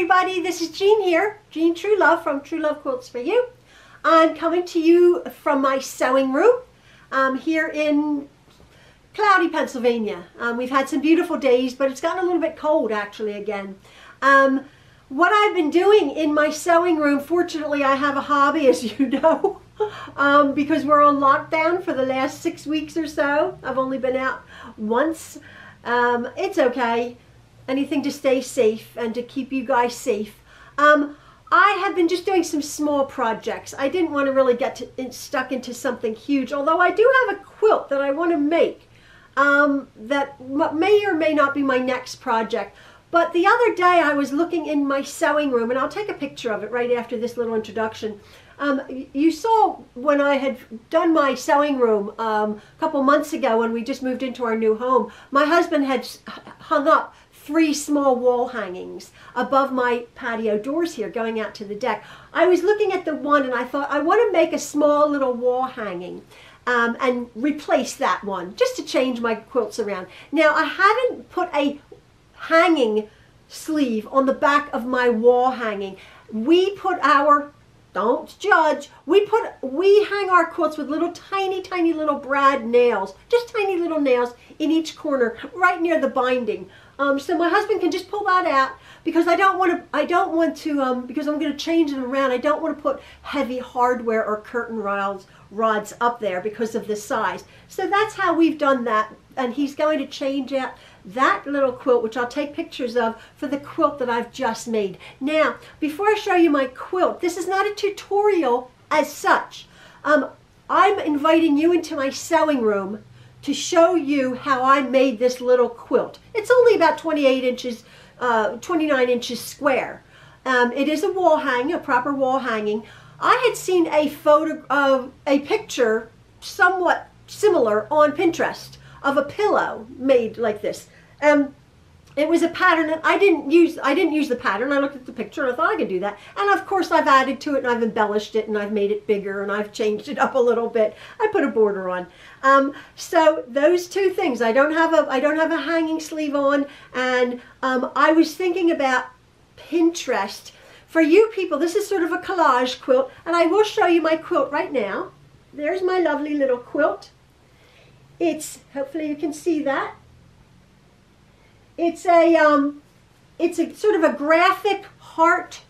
everybody, this is Jean here, Jean Truelove from Truelove Quilts for You. I'm coming to you from my sewing room here in cloudy Pennsylvania. We've had some beautiful days, but it's gotten a little bit cold actually again. What I've been doing in my sewing room, fortunately I have a hobby, as you know, because we're on lockdown for the last 6 weeks or so. I've only been out once. It's okay. Anything to stay safe and to keep you guys safe. I have been just doing some small projects. I didn't want to really get stuck into something huge, although I do have a quilt that I want to make that may or may not be my next project. But the other day I was looking in my sewing room, and I'll take a picture of it right after this little introduction. You saw when I had done my sewing room a couple months ago when we just moved into our new home, my husband had hung up 3 small wall hangings above my patio doors here going out to the deck. I was looking at the one and I thought I want to make a small little wall hanging and replace that one just to change my quilts around. Now I haven't put a hanging sleeve on the back of my wall hanging. We put our, don't judge, we hang our quilts with little tiny little brad nails, just tiny little nails in each corner right near the binding. So my husband can just pull that out because I don't want to, because I'm going to change them around. I don't want to put heavy hardware or curtain rods up there because of the size. So that's how we've done that. And he's going to change out that little quilt, which I'll take pictures of, for the quilt that I've just made. Now, before I show you my quilt, this is not a tutorial as such. I'm inviting you into my sewing room to show you how I made this little quilt. It's only about 28 inches, 29 inches square. It is a wall hanging, a proper wall hanging. I had seen a photo of a picture somewhat similar on Pinterest of a pillow made like this. It was a pattern, and I didn't use the pattern. I looked at the picture and I thought I could do that. And of course I've added to it and I've embellished it and I've made it bigger and I've changed it up a little bit. I put a border on. So those two things. I don't have a hanging sleeve on, and I was thinking about Pinterest. For you people, this is sort of a collage quilt, and I will show you my quilt right now. There's my lovely little quilt. Hopefully you can see that. It's a sort of a graphic heart.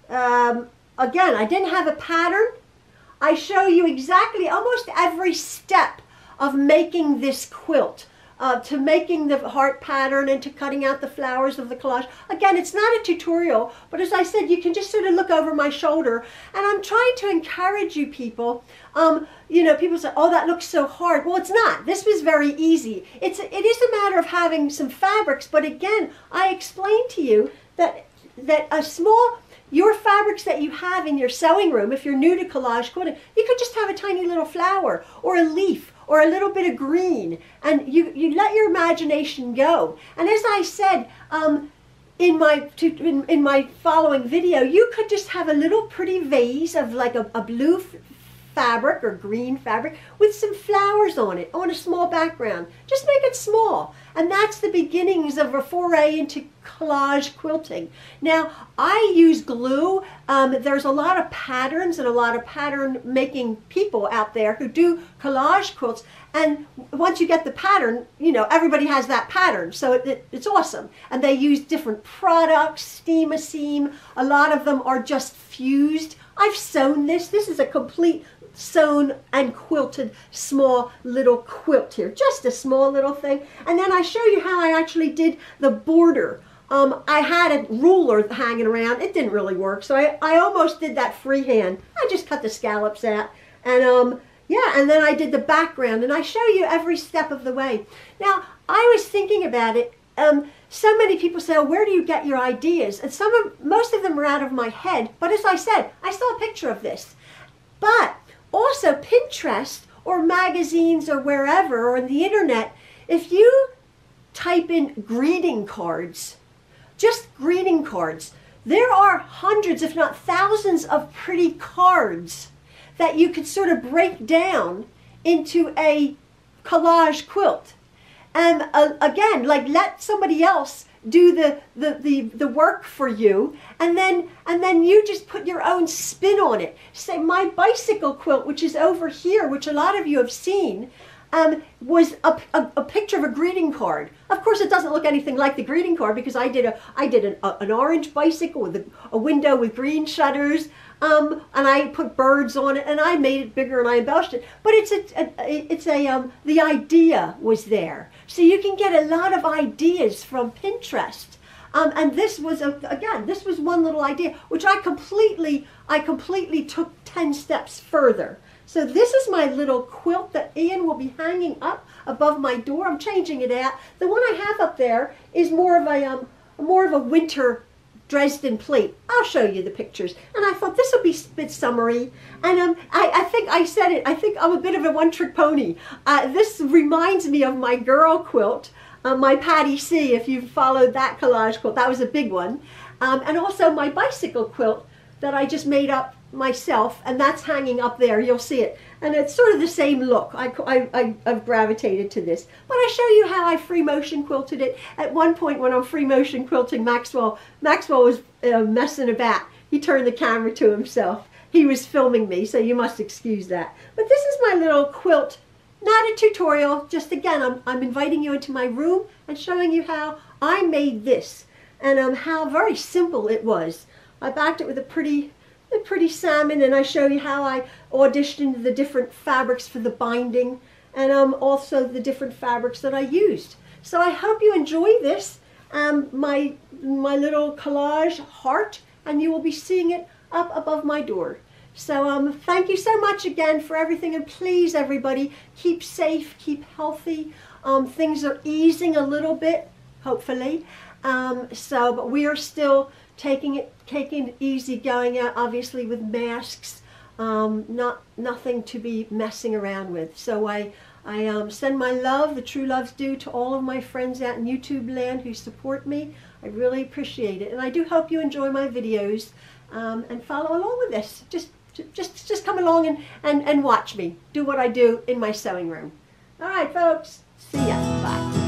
Again, I didn't have a pattern. I show you exactly almost every step of making this quilt, to making the heart pattern and to cutting out the flowers of the collage. Again, it's not a tutorial, but as I said, you can just sort of look over my shoulder, and I'm trying to encourage you people. You know, people say, oh, that looks so hard. Well, it's not. This was very easy. It is a matter of having some fabrics, but again, I explained to you that your fabrics that you have in your sewing room, if you're new to collage quilting, you could just have a tiny little flower or a leaf or a little bit of green, and you let your imagination go. And as I said in my following video, you could just have a little pretty vase of like a blue fabric or green fabric with some flowers on it on a small background. Just make it small, and that's the beginnings of a foray into collage quilting. Now I use glue. There's a lot of patterns and a lot of pattern making people out there who do collage quilts, and once you get the pattern, you know, everybody has that pattern, so it's awesome. And they use different products, steam a seam. A lot of them are just fused. I've sewn this. This is a complete sewn and quilted small little quilt here, just a small little thing. And then I show you how I actually did the border. I had a ruler hanging around. It didn't really work, so I almost did that freehand. I just cut the scallops out, and yeah, and then I did the background, and I show you every step of the way. Now I was thinking about it. So many people say, oh, where do you get your ideas? And most of them are out of my head, but as I said, I saw a picture of this. But also Pinterest or magazines or wherever, or on the internet, if you type in greeting cards, just greeting cards, there are hundreds if not thousands of pretty cards that you could sort of break down into a collage quilt. And again, like, let somebody else do the work for you, and then you just put your own spin on it. Say my bicycle quilt, which is over here, which a lot of you have seen, was a picture of a greeting card. Of course, it doesn't look anything like the greeting card because I did an orange bicycle with a window with green shutters, and I put birds on it, and I made it bigger and I embellished it. But the idea was there, so you can get a lot of ideas from Pinterest. And this was this was one little idea which I completely took 10 steps further. So this is my little quilt that Ian will be hanging up above my door. I'm changing it out. The one I have up there is more of a winter Dresden plate. I'll show you the pictures. And I thought this will be a bit summery. And I think I said it. I think I'm a bit of a one-trick pony. This reminds me of my girl quilt, my Patty C. If you followed that collage quilt, that was a big one. And also my bicycle quilt that I just made up myself, and that's hanging up there. You'll see it, and it's sort of the same look. I've gravitated to this, but I show you how I free motion quilted it. At one point when I'm free motion quilting Maxwell was messing about. He turned the camera to himself. He was filming me, so you must excuse that. But this is my little quilt, not a tutorial, just again I'm inviting you into my room and showing you how I made this, and how very simple it was. I backed it with a pretty salmon, and I show you how I auditioned the different fabrics for the binding, and also the different fabrics that I used. So I hope you enjoy this, my little collage heart, and you will be seeing it up above my door. So thank you so much again for everything, and please everybody keep safe, keep healthy. Things are easing a little bit, hopefully, but we are still taking it easy, going out obviously with masks, nothing to be messing around with. So I send my love, the true love's due, to all of my friends out in YouTube land who support me. I really appreciate it, and I do hope you enjoy my videos, and follow along with this. Just come along and watch me do what I do in my sewing room. All right, folks, see ya, bye.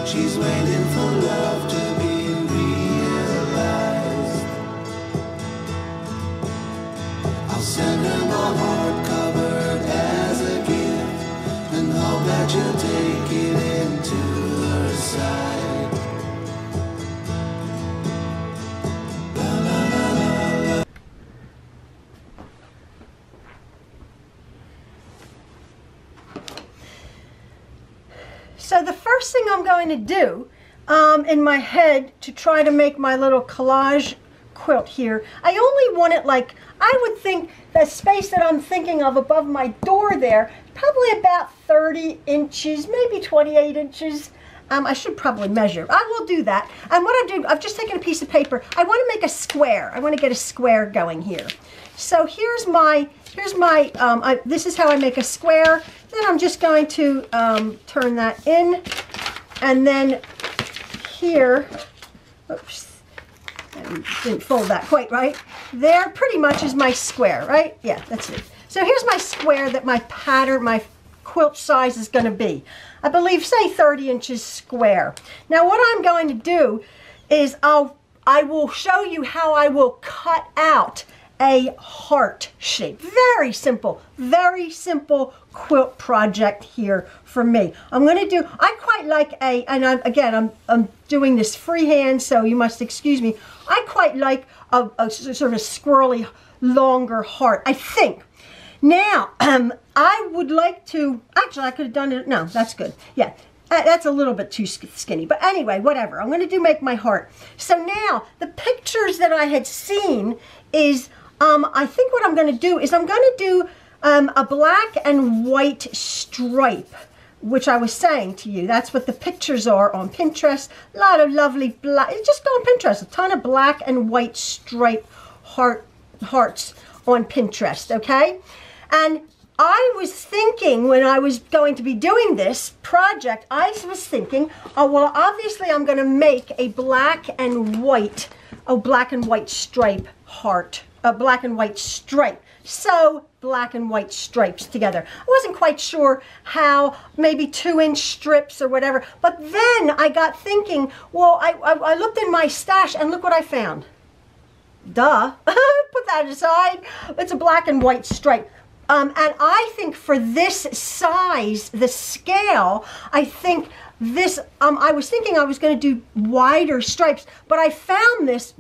She's waiting for love to be realized. I'll send her my heart covered as a gift, and hope that you'll take it into her side. La, la, la, la, la. So the first thing I'm going to do in my head to try to make my little collage quilt here, I only want it like, I would think the space that I'm thinking of above my door there, probably about 30 inches, maybe 28 inches. I should probably measure. I will do that. And what I do, I've just taken a piece of paper. I want to make a square. I want to get a square going here. So here's my, this is how I make a square. Then I'm just going to turn that in, and then here, oops, I didn't fold that quite right. There pretty much is my square, right? Yeah, that's it. So here's my square that my pattern, my quilt size is going to be. I believe, say 30 inches square. Now what I'm going to do is I will show you how I will cut out a heart shape. Very simple quilt project here for me. I'm going to do, I quite like I'm doing this freehand, so you must excuse me. I quite like a sort of a squirrely, longer heart, I think. Now, I would like to, actually I could have done it, no, that's good. Yeah, that's a little bit too skinny, but anyway, whatever. I'm going to make my heart. So now, the pictures that I had seen is, I think what I'm going to do is I'm going to do a black and white stripe which I was saying to you, that's what the pictures are on Pinterest. A lot of lovely black, just go on Pinterest, a ton of black and white stripe hearts on Pinterest, okay? And I was thinking when I was going to be doing this project, I was thinking, oh, well, obviously I'm going to make a black and white stripe heart, a black and white stripe. So black and white stripes together. I wasn't quite sure how, maybe 2-inch strips or whatever. But then I got thinking, well, I looked in my stash and look what I found. Duh, put that aside. It's a black and white stripe. And I think for this size, the scale, I think this, I was thinking I was going to do wider stripes, but I found this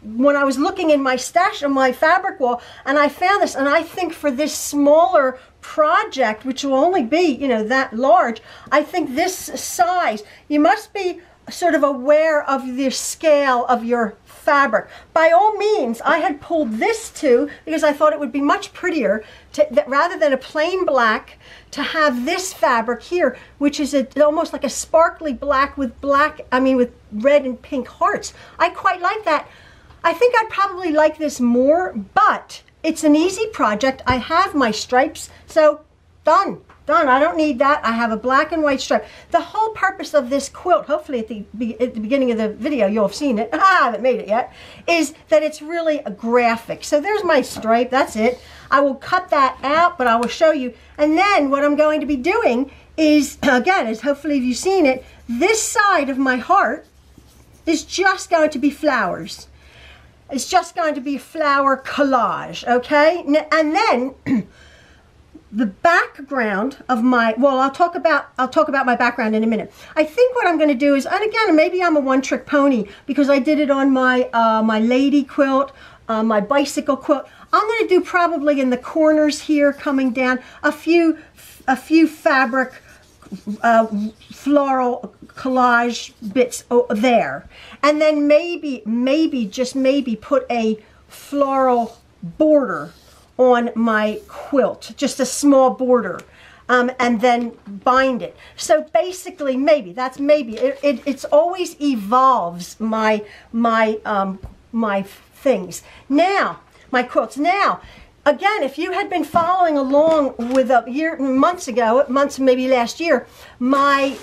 when I was looking in my stash on my fabric wall, and I found this, and I think for this smaller project, which will only be, you know, that large, I think this size, you must be sort of aware of the scale of your fabric. By all means, I had pulled this too because I thought it would be much prettier to, rather than a plain black, to have this fabric here, which is almost like a sparkly black with with red and pink hearts. I quite like that. I think I'd probably like this more, but it's an easy project. I have my stripes, so done. Done. I don't need that. I have a black and white stripe. The whole purpose of this quilt, hopefully at the beginning of the video you'll have seen it, I haven't made it yet, is that it's really a graphic. So there's my stripe, that's it. I will cut that out, but I will show you. And then what I'm going to be doing is, again, as hopefully you've seen it, this side of my heart is just going to be flowers. It's just going to be flower collage, okay? And then the background of my, well, I'll talk about my background in a minute. I think what I'm going to do is, and again, maybe I'm a one-trick pony because I did it on my my lady quilt, my bicycle quilt. I'm going to do probably in the corners here, coming down, a few fabric floral collage bits there, and then maybe just maybe put a floral border on my quilt, just a small border, and then bind it. So basically, maybe that's maybe it's always evolves my things. Now my quilts. Now again, if you had been following along with months maybe last year, my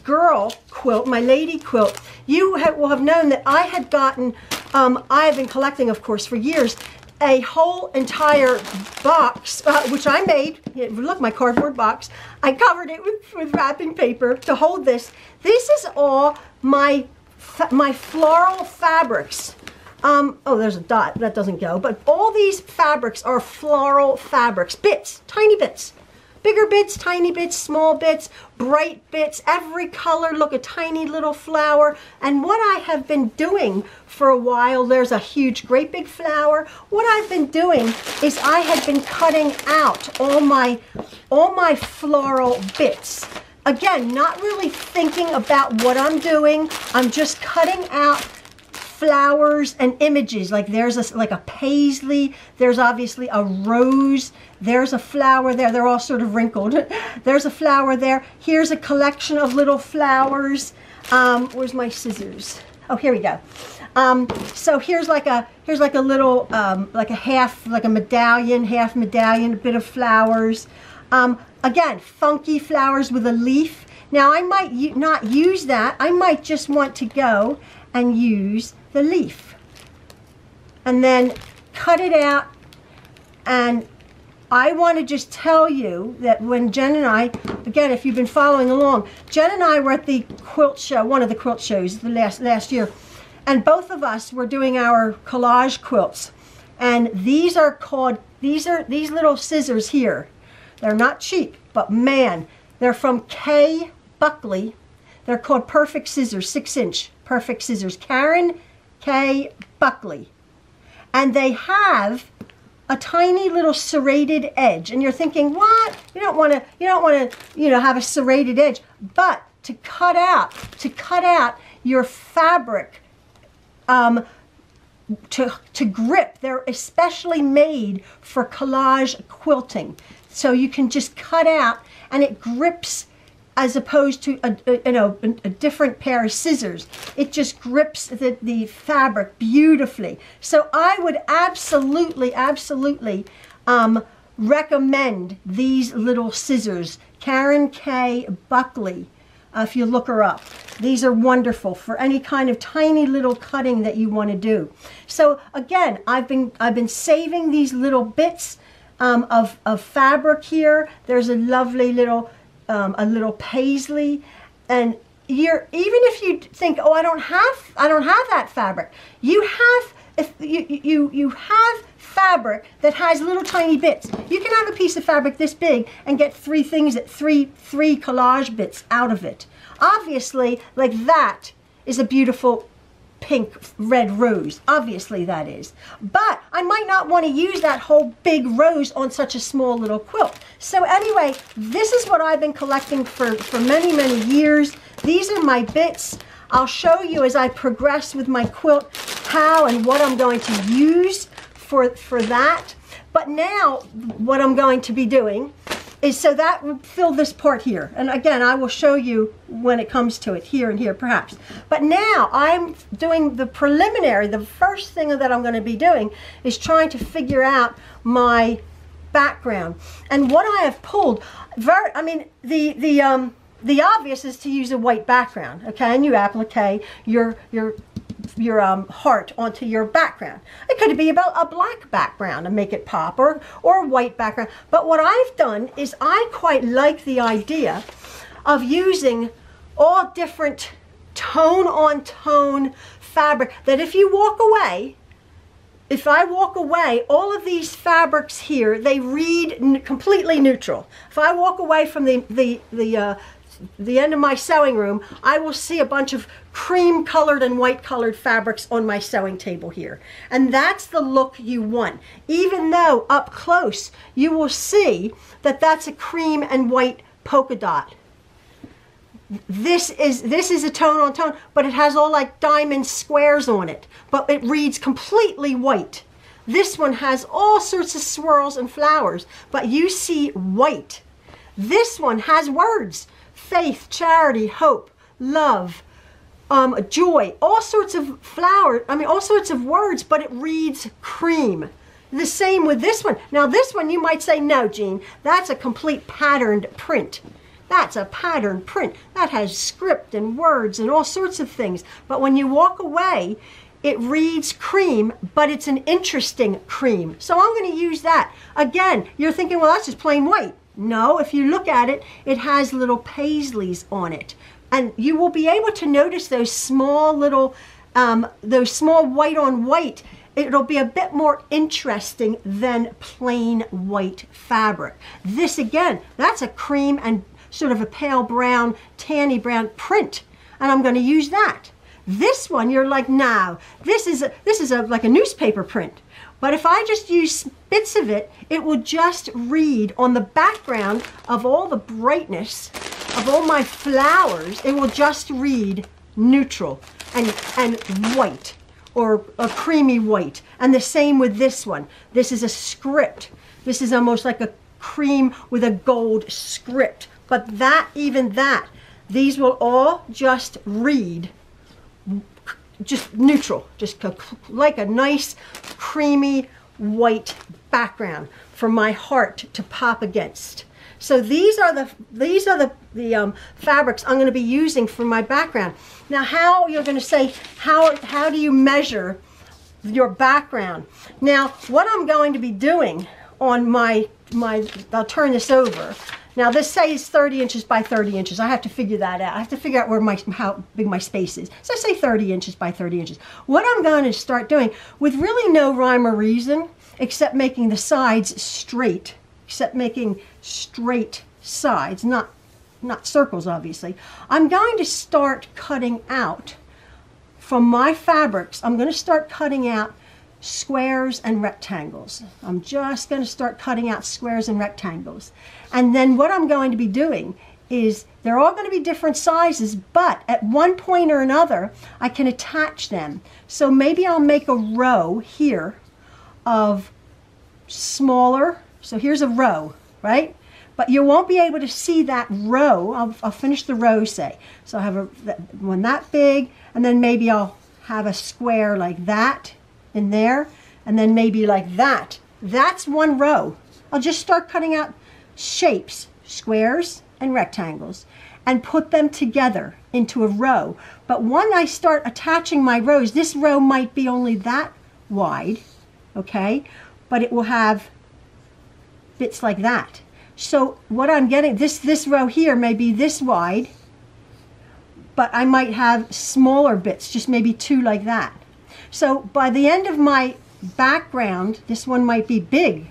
girl quilt, my lady quilt, you will have known that I had gotten, I have been collecting, of course, for years, a whole entire box, which I made. Look, my cardboard box. I covered it with wrapping paper to hold this. This is all my floral fabrics. Oh, there's a dot. That doesn't go. But all these fabrics are floral fabrics. Bits. Tiny bits. Bigger bits, tiny bits, small bits, bright bits, every color. Look, a tiny little flower. And what I have been doing for a while, there's a huge, great big flower. What I've been doing is I had been cutting out all my floral bits. Again, not really thinking about what I'm doing. I'm just cutting out flowers and images. Like there's like a paisley, there's obviously a rose, there's a flower there, they're all sort of wrinkled. There's a flower there. Here's a collection of little flowers. Where's my scissors? Oh, here we go. So here's like a little like a medallion, half medallion, a bit of flowers. Again, funky flowers with a leaf. Now I might not use that. I might just want to go and use the leaf and then cut it out. And I want to just tell you that when Jen and I, again, if you've been following along, Jen and I were at the quilt show, one of the quilt shows the last year, and both of us were doing our collage quilts. And these are called, these little scissors here. They're not cheap, but man, they're from K. Buckley. They're called Perfect Scissors, 6-inch Perfect Scissors. Karen K. Buckley. And they have a tiny little serrated edge. And you're thinking, what? You don't want to, have a serrated edge. But to cut out your fabric, to grip, they're especially made for collage quilting. So you can just cut out and it grips as opposed to a different pair of scissors. It just grips the fabric beautifully. So I would absolutely recommend these little scissors. Karen K. Buckley, if you look her up. These are wonderful for any kind of tiny little cutting that you want to do. So again, I've been saving these little bits of fabric here. There's a lovely little paisley, and even if you think, oh, I don't have that fabric, you have, if you have fabric that has little tiny bits. You can have a piece of fabric this big and get three collage bits out of it. Obviously, like that is a beautiful pink red rose. Obviously that is. But I might not want to use that whole big rose on such a small little quilt. So anyway, this is what I've been collecting for many, many years. These are my bits. I'll show you as I progress with my quilt how and what I'm going to use for that. But now what I'm going to be doing is, so that will fill this part here. And again, I will show you when it comes to it, here and here perhaps. But now I'm doing the preliminary. The first thing that I'm going to be doing is trying to figure out my background. And what I have pulled, the obvious is to use a white background, okay? And you applique your heart onto your background. It could be about a black background and make it pop, or a white background. But what I've done is I quite like the idea of using all different tone on tone fabric, that if you walk away, if I walk away, all of these fabrics here, they read completely neutral. If I walk away from the end of my sewing room, I will see a bunch of cream colored and white colored fabrics on my sewing table here. And that's the look you want. Even though up close you will see that that's a cream and white polka dot. This is a tone on tone, but it has all like diamond squares on it, but it reads completely white. This one has all sorts of swirls and flowers, but you see white. This one has words: faith, charity, hope, love, joy, all sorts of flowers, all sorts of words, but it reads cream. The same with this one. Now this one you might say, no, Jean, that's a complete patterned print. That's a patterned print. That has script and words and all sorts of things. But when you walk away, it reads cream, but it's an interesting cream. So I'm going to use that. Again, you're thinking, well, that's just plain white. No, if you look at it, it has little paisleys on it. And you will be able to notice those small little, those small white on white. It'll be a bit more interesting than plain white fabric. This again, that's a cream and sort of a pale brown, tanny brown print. And I'm going to use that. This one, you're like, no, this is like a newspaper print. But if I just use bits of it, it will just read on the background of all the brightness of all my flowers. It will just read neutral and white, or a creamy white. And the same with this one. This is a script. This is almost like a cream with a gold script. But even that, these will all just read just neutral, just like a nice creamy white background for my heart to pop against. So these are the fabrics I'm going to be using for my background. Now, how you're going to say, how do you measure your background? Now, what I'm going to be doing on my I'll turn this over. Now this says 30 inches by 30 inches. I have to figure that out. I have to figure out how big my space is. So I say 30 inches by 30 inches. What I'm going to start doing, with really no rhyme or reason, except making the sides straight, except making straight sides, not circles obviously, I'm going to start cutting out from my fabrics. I'm going to start cutting out squares and rectangles. I'm just going to start cutting out squares and rectangles. And then what I'm going to be doing is, they're all going to be different sizes, but at one point or another, I can attach them. So maybe I'll make a row here of smaller, so here's a row, right? but you won't be able to see that row. I'll finish the row, say. So I have one that big, and then maybe I'll have a square like that in there, and then maybe like that. That's one row. I'll just start cutting out shapes, squares and rectangles, and put them together into a row. But when I start attaching my rows, this row might be only that wide, okay? But it will have bits like that. So what I'm getting, this row here may be this wide, but I might have smaller bits, just maybe 2 like that. So by the end of my background, this one might be big.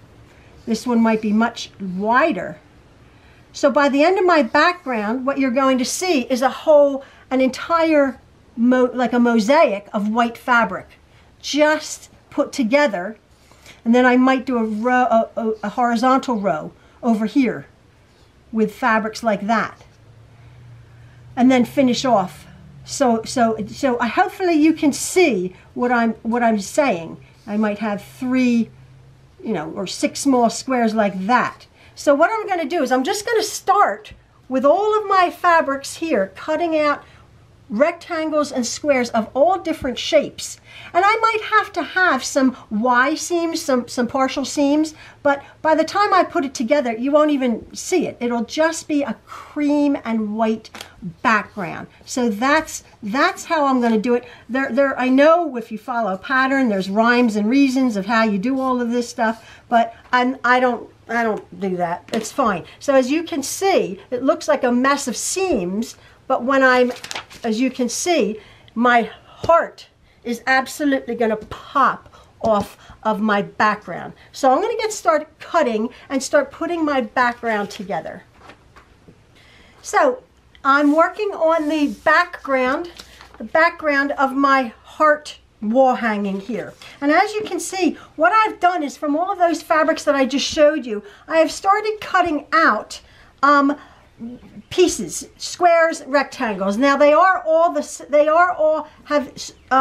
This one might be much wider. So by the end of my background, what you're going to see is an entire, like a mosaic of white fabric, just put together. And then I might do a horizontal row over here with fabrics like that, and then finish off. So hopefully you can see what I'm saying. I might have 3, or 6 small squares like that. So what I'm going to do is I'm just going to start with all of my fabrics here, cutting out rectangles and squares of all different shapes. And I might have to have some Y seams, some partial seams, but by the time I put it together, you won't even see it. It'll just be a cream and white background. So that's how I'm going to do it. I know if you follow Pattern, there's rhymes and reasons of how you do all of this stuff, but I don't do that. It's fine. So as you can see, it looks like a mess of seams, but as you can see, my heart is absolutely going to pop off of my background. So I'm going to get started cutting and start putting my background together. So I'm working on the background of my heart wall hanging here. And as you can see, what I've done is from all of those fabrics that I just showed you, I have started cutting out pieces, squares, rectangles. Now they all have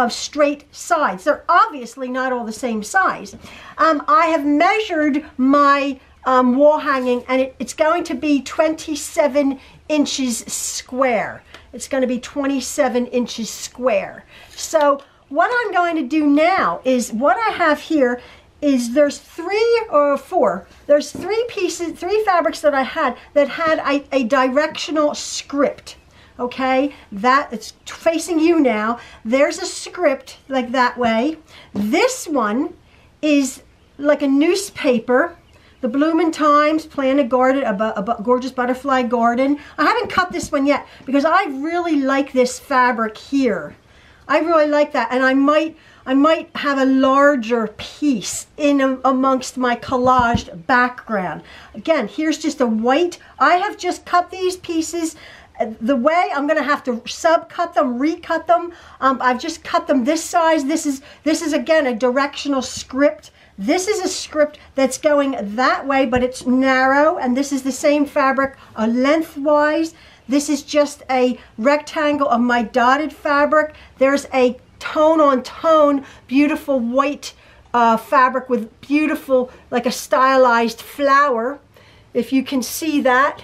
straight sides. They're obviously not all the same size. I have measured my wall hanging, and it's going to be 27 inches square. It's going to be 27 inches square. So what I'm going to do now is, what I have here is there's 3 or 4. There's 3 pieces, 3 fabrics that I had that had a directional script. Okay, that it's facing you now. There's a script like that way. This one is like a newspaper. The Bloomin' Times, Plant a Garden, a gorgeous butterfly garden. I haven't cut this one yet because I really like this fabric here. I really like that, and I might have a larger piece in amongst my collaged background. Again, here's just a white. I have just cut these pieces the way. I'm going to have to sub-cut them, recut them. I've just cut them this size. This is again a directional script. This is a script that's going that way, but it's narrow, and this is the same fabric lengthwise. This is just a rectangle of my dotted fabric. There's a tone-on-tone, beautiful white fabric with beautiful, like a stylized flower, if you can see that.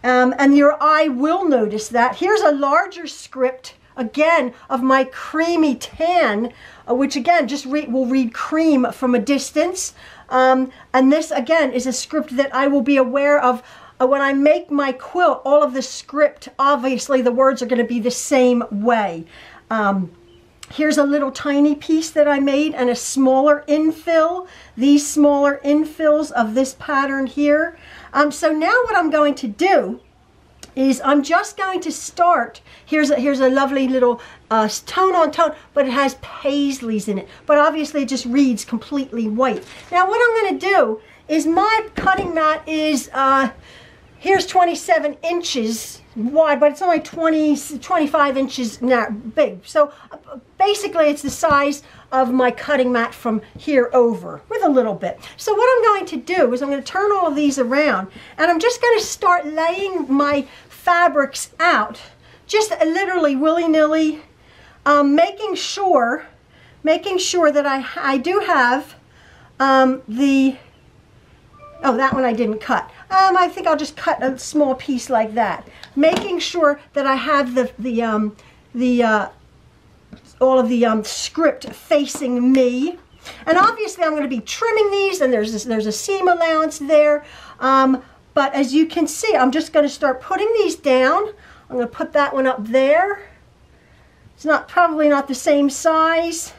And your eye will notice that. Here's a larger script, again, of my creamy tan, which again, just will read cream from a distance. And this, again, is a script that I will be aware of when I make my quilt. All of the script, obviously the words are going to be the same way. Here's a little tiny piece that I made and a smaller infill. These smaller infills of this pattern here. So now what I'm going to do is I'm just going to start. Here's a lovely little tone on tone, but it has paisleys in it. But obviously it just reads completely white. Now what I'm going to do is, my cutting mat is here's 27 inches wide, but it's only 25 inches big. So basically it's the size of my cutting mat from here over, with a little bit. So what I'm going to do is I'm going to turn all of these around, and I'm just going to start laying my fabrics out, just literally willy-nilly, making sure that I do have oh, that one I didn't cut. I think I'll just cut a small piece like that, making sure that I have all of the script facing me. And obviously I'm going to be trimming these, and there's a seam allowance there. But as you can see, I'm just going to start putting these down. I'm going to put that one up there. It's probably not the same size.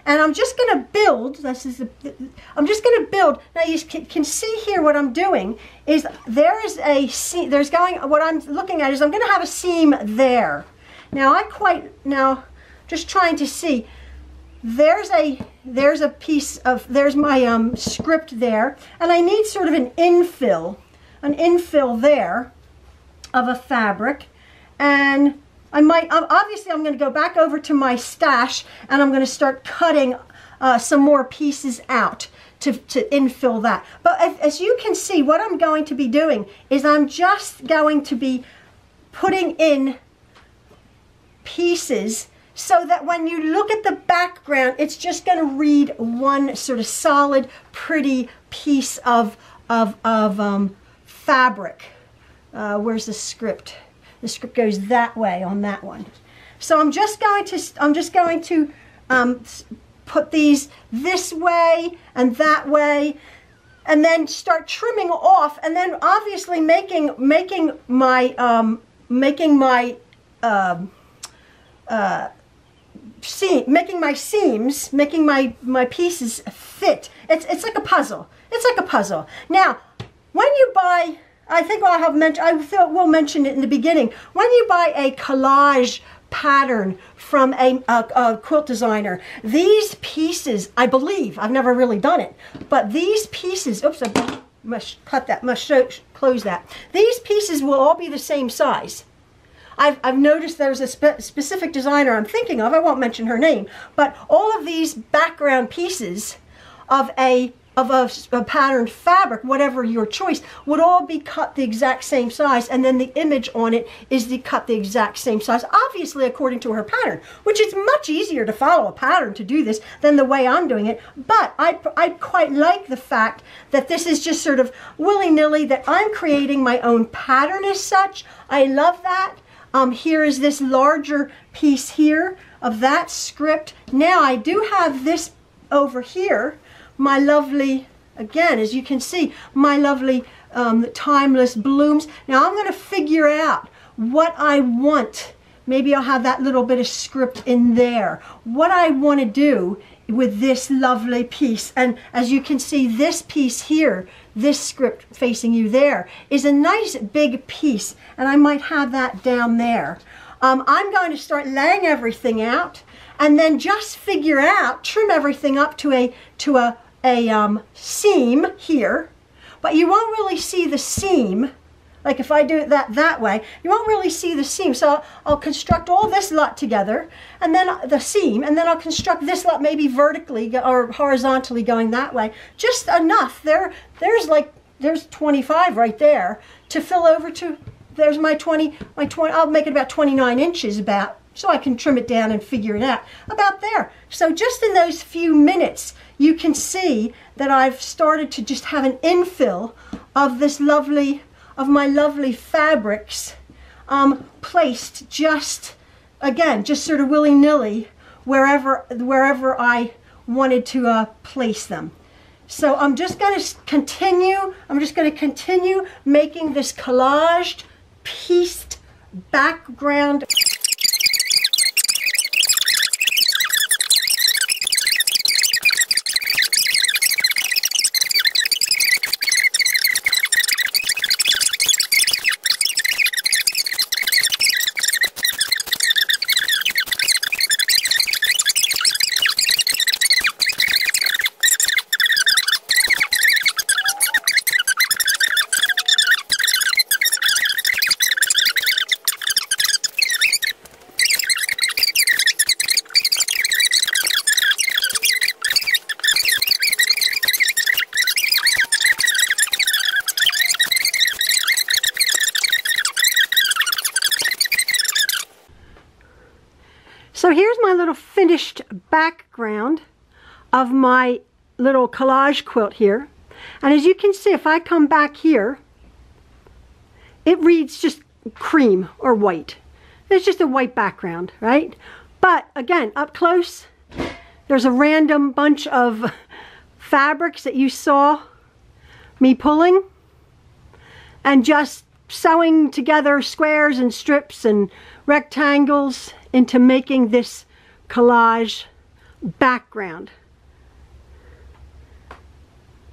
And I'm just going to build. I'm just going to build. Now you can see here what I'm doing is there is a seam. What I'm looking at is I'm going to have a seam there. Now just trying to see. There's a piece of, there's my script there, and I need sort of an infill there of a fabric. And obviously I'm going to go back over to my stash, and I'm going to start cutting some more pieces out to infill that. But as you can see, what I'm going to be doing is I'm just going to be putting in pieces so that when you look at the background, it's just going to read one sort of solid, pretty piece of fabric. Where's the script? The script goes that way on that one. So I'm just going to put these this way and that way, and then start trimming off, and then obviously making my seams, making my pieces fit. It's like a puzzle. It's like a puzzle. Now, when you buy, I think we'll mention it in the beginning. When you buy a collage pattern from a quilt designer, these pieces, I believe, I've never really done it, but these pieces, oops, I must cut that, close that. These pieces will all be the same size. I've noticed there's a specific designer I'm thinking of, I won't mention her name, but all of these background pieces of a patterned fabric, whatever your choice, would all be cut the exact same size, and then the image on it is cut the exact same size, obviously according to her pattern, which is much easier to follow a pattern to do this than the way I'm doing it. But I quite like the fact that this is just sort of willy-nilly, that I'm creating my own pattern as such. I love that. Here is this larger piece here of that script. Now I do have this over here, my lovely, again, as you can see, my lovely timeless blooms. Now I'm going to figure out what I want. Maybe I'll have that little bit of script in there. What I want to do with this lovely piece. And as you can see, this piece here, this script facing you there, is a nice big piece, and I might have that down there. I'm going to start laying everything out, and then just figure out, trim everything up to a seam here, but you won't really see the seam. Like if I do it that way, you won't really see the seam. So I'll construct all this lot together, and then the seam, and then I'll construct this lot maybe vertically or horizontally going that way. Just enough. There's 25 right there to fill over to, there's my 20, I'll make it about 29 inches about, so I can trim it down and figure it out. About there. So just in those few minutes, you can see that I've started to just have an infill of this lovely, of my lovely fabrics placed just, again, just sort of willy-nilly wherever I wanted to place them. So I'm just going to continue making this collaged, pieced background. So here's my little finished background of my little collage quilt here. And as you can see, if I come back here, it reads just cream or white. It's just a white background, right? But again, up close, there's a random bunch of fabrics that you saw me pulling and just sewing together squares and strips and rectangles into making this collage background.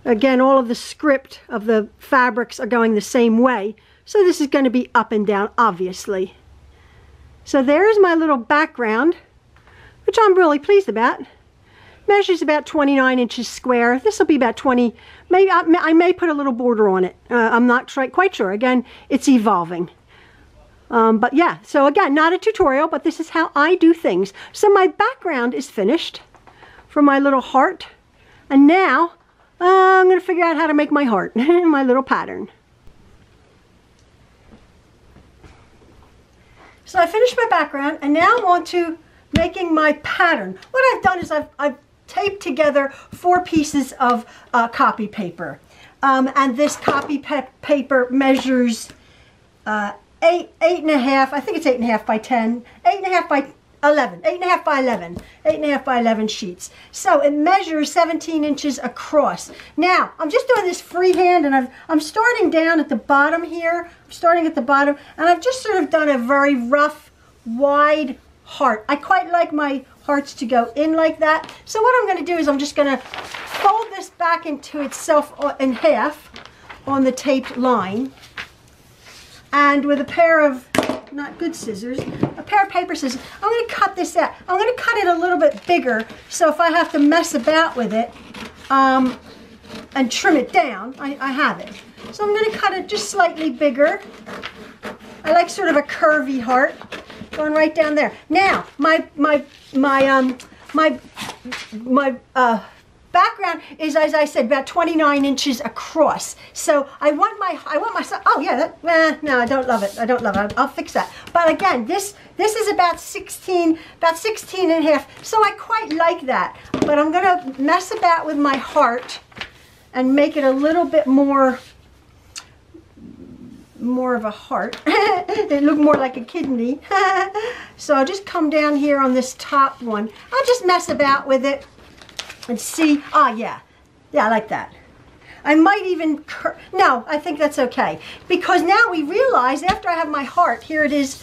Again, all of the script of the fabrics are going the same way, so this is going to be up and down, obviously. So there's my little background, which I'm really pleased about. Measures about 29 inches square. This will be about 20. Maybe I may put a little border on it. I'm not quite sure. Again, it's evolving. But yeah, so again, not a tutorial, but this is how I do things. So my background is finished for my little heart. And now I'm going to figure out how to make my heart, my little pattern. So I finished my background, and now I'm on to making my pattern. What I've done is I've taped together 4 pieces of copy paper. And this copy paper measures 8.5, I think it's 8.5 by 10, 8.5 by 11, 8.5 by 11, 8.5 by 11 sheets. So it measures 17 inches across. Now, I'm just doing this freehand, and I'm starting down at the bottom here. I'm starting at the bottom, and I've just sort of done a very rough, wide heart. I quite like my hearts to go in like that. So what I'm going to do is I'm just going to fold this back into itself in half on the taped line. And with a pair of, not good scissors, a pair of paper scissors, I'm going to cut this out. I'm going to cut it a little bit bigger, so if I have to mess about with it and trim it down, I have it. So I'm going to cut it just slightly bigger. I like sort of a curvy heart going right down there. Now, my background is, as I said, about 29 inches across. So I want my oh yeah, no, I don't love it. I don't love it. I'll fix that. But again, this is about 16 and a half. So I quite like that. But I'm gonna mess about with my heart and make it a little bit more of a heart. It looked more like a kidney. So I'll just come down here on this top one. I'll just mess about with it and see. Ah, yeah, I like that. I might even no, I think that's okay, because now we realize, after I have my heart, here it is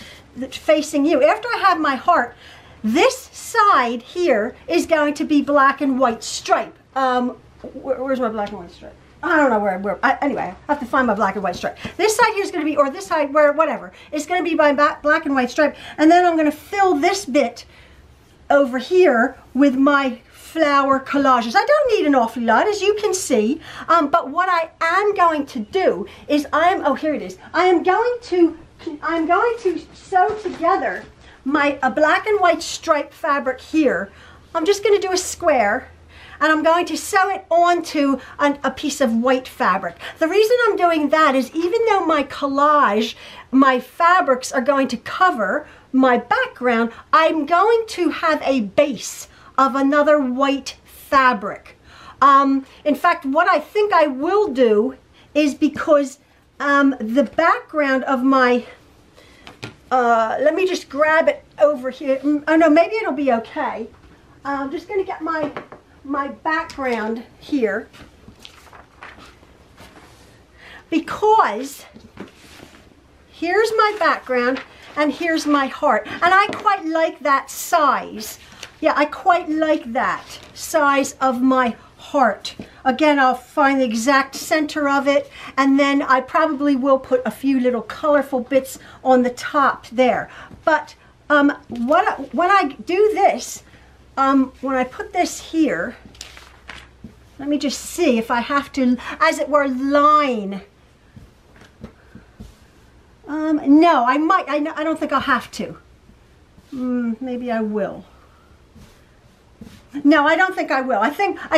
facing you, after I have my heart, this side here is going to be black and white stripe. Where's my black and white stripe? I don't know where anyway, I have to find my black and white stripe. This side here is going to be, or this side, whatever, it's going to be my black and white stripe, and then I'm going to fill this bit over here with my flower collages. I don't need an awful lot, as you can see, but what I am going to do is oh, here it is. I'm going to sew together a black and white stripe fabric here. I'm just going to do a square, and I'm going to sew it onto a piece of white fabric. The reason I'm doing that is, even though my collage, my fabrics are going to cover my background, I'm going to have a base of another white fabric. In fact, what I think I will do is, because the background of my, let me just grab it over here. Oh no, maybe it'll be okay. I'm just going to get my background here, because here's my background and here's my heart, and I quite like that size. Yeah, I quite like that size of my heart. Again, I'll find the exact center of it, and then I probably will put a few little colorful bits on the top there. But when I do this, when I put this here, let me just see if I have to, as it were, line. No, I might. I don't think I'll have to. Maybe I will. No, I don't think I will. I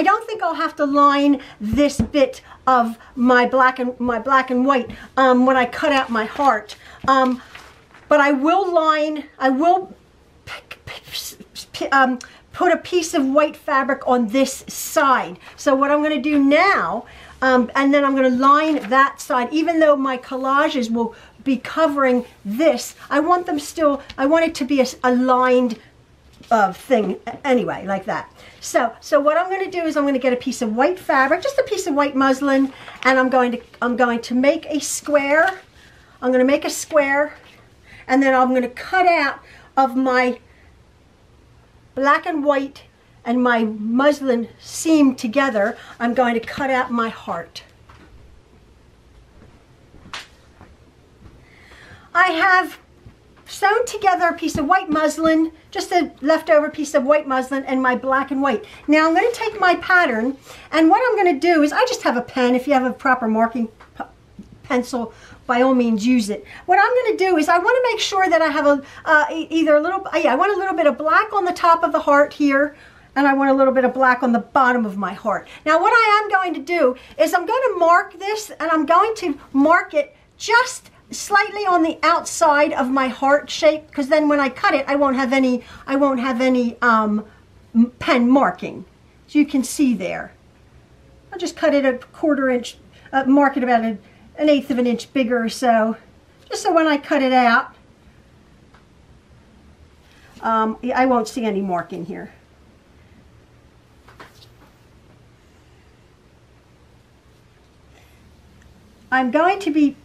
don't think I'll have to line this bit of my black and white when I cut out my heart. But I will line. I will put a piece of white fabric on this side. So what I'm going to do now, and then I'm going to line that side, even though my collages will be covering this. I want them still, I want it to be a lined thing anyway, like that. So what I'm going to do is I'm going to get a piece of white fabric, just a piece of white muslin, and I'm going to make a square. I'm going to make a square, and then I'm going to cut out of my black and white and my muslin seam together. I'm going to cut out my heart. I have sewn together a piece of white muslin, just a leftover piece of white muslin, and my black and white. Now I'm going to take my pattern, and what I'm going to do is, I just have a pen. If you have a proper marking pencil, by all means use it. What I'm going to do is, I want to make sure that I have either a little, I want a little bit of black on the top of the heart here, and I want a little bit of black on the bottom of my heart. Now what I am going to do is, I'm going to mark this, and I'm going to mark it just slightly on the outside of my heart shape, because then when I cut it, I won't have any pen marking. So you can see there. I'll just cut it a 1/4 inch, mark it about an 1/8 of an inch bigger or so, just so when I cut it out, I won't see any marking here. I'm going to be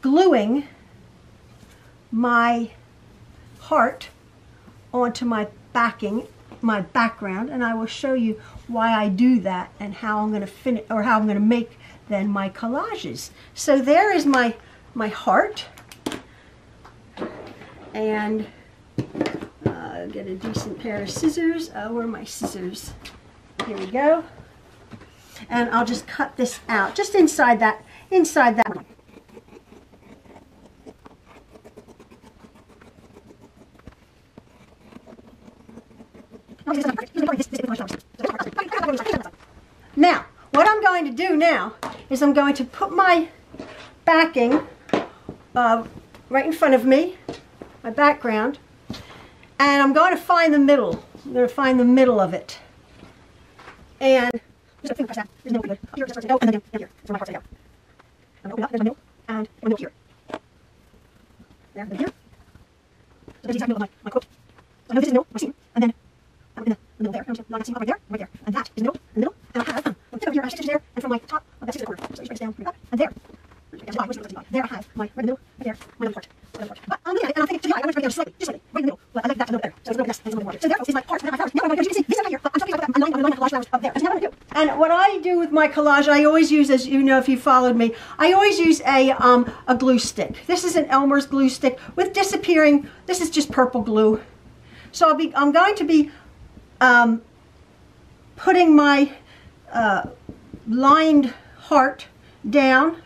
gluing my heart onto my background, and I will show you why I do that and how I'm going to finish, or how I'm going to make then my collages. So there is my heart, and get a decent pair of scissors. Where are my scissors? Here we go. And I'll just cut this out, just inside that. Now, what I'm going to do now is I'm going to put my backing right in front of me, my background, and I'm going to find the middle. I'm going to find the middle of it. And just a finger press down. There's no good. Here, just no, and then down here. That's where my heart's going to go. I'm going to open up, there's my middle, and my middle here. There, then here. So there's the exact middle of my quilt. So I know this is the middle, my seam, and then I'm in the middle there. I'm not seam up right there, and that is the middle, and I have, from the tip of here, I have 6 inches there, and from my top, I've got 6 inches 1/4. So you break this down, bring it up, and there. There I have my right in the middle, right there, my other part. But I'm looking at it, and I'm thinking, I want to break it down slightly, just slightly, right in the middle. But I like that a little better. So it's a little less, and it's a little more. So there is my part that I have. Now what I'm going to do, you can see, this right here, I'm talking about that, I'm lining my collage flowers up there. That's what I'm going to do. And what I do with my collage, I always use, as you know if you followed me, I always use a glue stick. This is an Elmer's glue stick with disappearing, this is just purple glue. So I'm going to be putting my lined heart down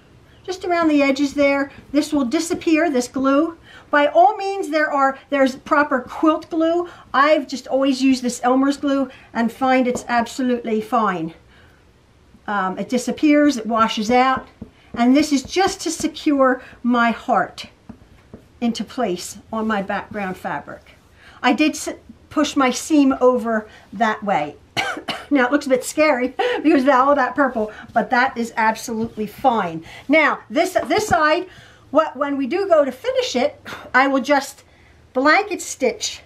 just around the edges there. This will disappear, this glue. By all means, there's proper quilt glue. I've just always used this Elmer's glue and find it's absolutely fine. It disappears, it washes out, and this is just to secure my heart into place on my background fabric. I did push my seam over that way. Now it looks a bit scary because of all that purple, but that is absolutely fine. Now this side, when we do go to finish it, I will just blanket stitch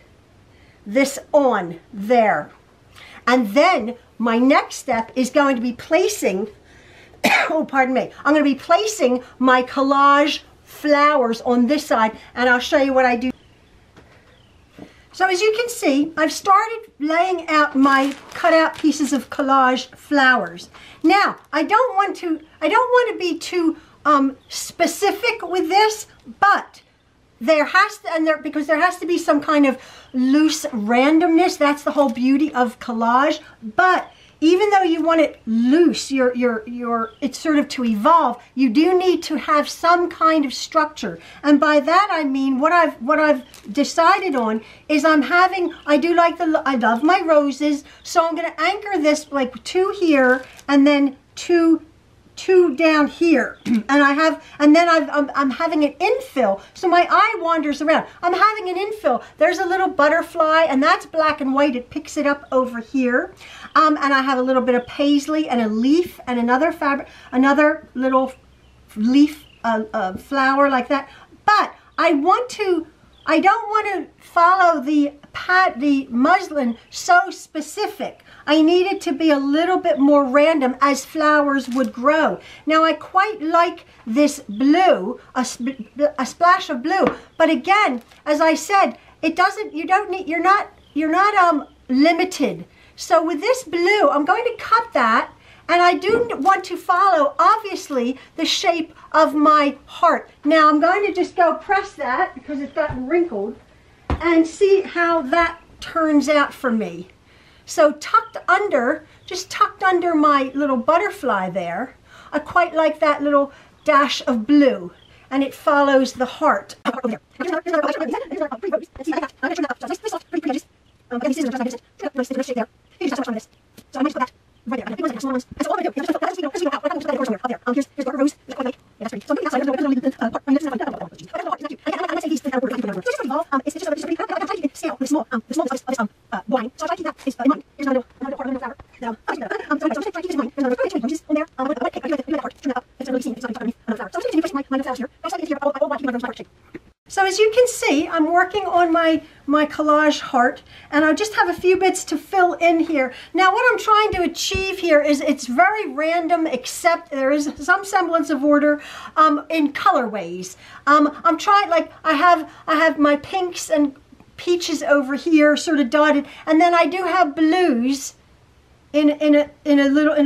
this on there. And then my next step is going to be placing, oh pardon me, I'm going to be placing my collage flowers on this side, and I'll show you what I do. So as you can see, I've started laying out my cut out pieces of collage flowers. Now, I don't want to be too specific with this, but there has to, because there has to be some kind of loose randomness. That's the whole beauty of collage. But even though you want it loose, it's sort of to evolve, you do need to have some kind of structure. And by that I mean, what I've decided on is I love my roses, so I'm going to anchor this like 2 here and then two down here, and I'm having an infill, so my eye wanders around. I'm having an infill. There's a little butterfly, and that's black and white. It picks it up over here, and I have a little bit of paisley and a leaf and another little leaf, flower like that. But I don't want to follow the muslin so specific. I need it to be a little bit more random as flowers would grow. Now I quite like this blue, a splash of blue, but again, as I said, you're not limited. So with this blue, I'm going to cut that, and I do want to follow, obviously, the shape of my heart. Now I'm going to just go press that because it's gotten wrinkled and see how that turns out for me. So just tucked under my little butterfly there, I quite like that little dash of blue, and it follows the heart. So as you can see, I'm working on my collage heart, and I just have a few bits to fill in here. Now what I'm trying to achieve here is it's very random, except there is some semblance of order in colorways. I'm trying, like I have my pinks and peaches over here sort of dotted, and then I do have blues in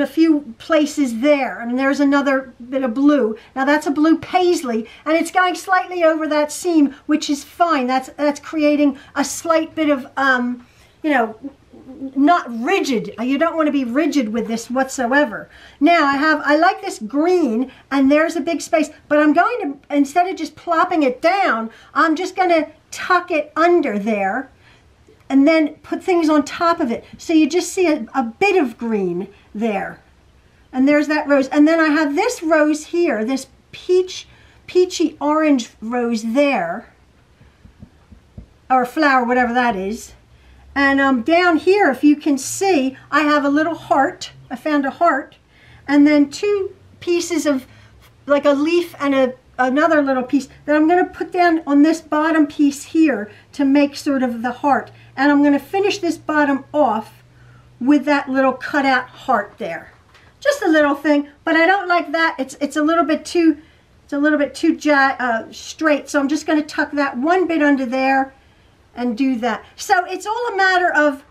a few places there, and there's another bit of blue. Now that's a blue paisley, and it's going slightly over that seam, which is fine. That's creating a slight bit of you know, not rigid. You don't want to be rigid with this whatsoever. Now I like this green, and there's a big space, but I'm going to, instead of just plopping it down, I'm just going to tuck it under there and then put things on top of it. So you just see a bit of green there. And there's that rose. And then I have this rose here, this peachy orange rose there, or flower, whatever that is. And down here, if you can see, I have a little heart. I found a heart. And then two pieces of, like a leaf and another little piece that I'm going to put down on this bottom piece here to make sort of the heart. And I'm going to finish this bottom off with that little cutout heart there. Just a little thing, but I don't like that. It's a little bit too straight. So I'm just going to tuck that one bit under there and do that. So it's all a matter of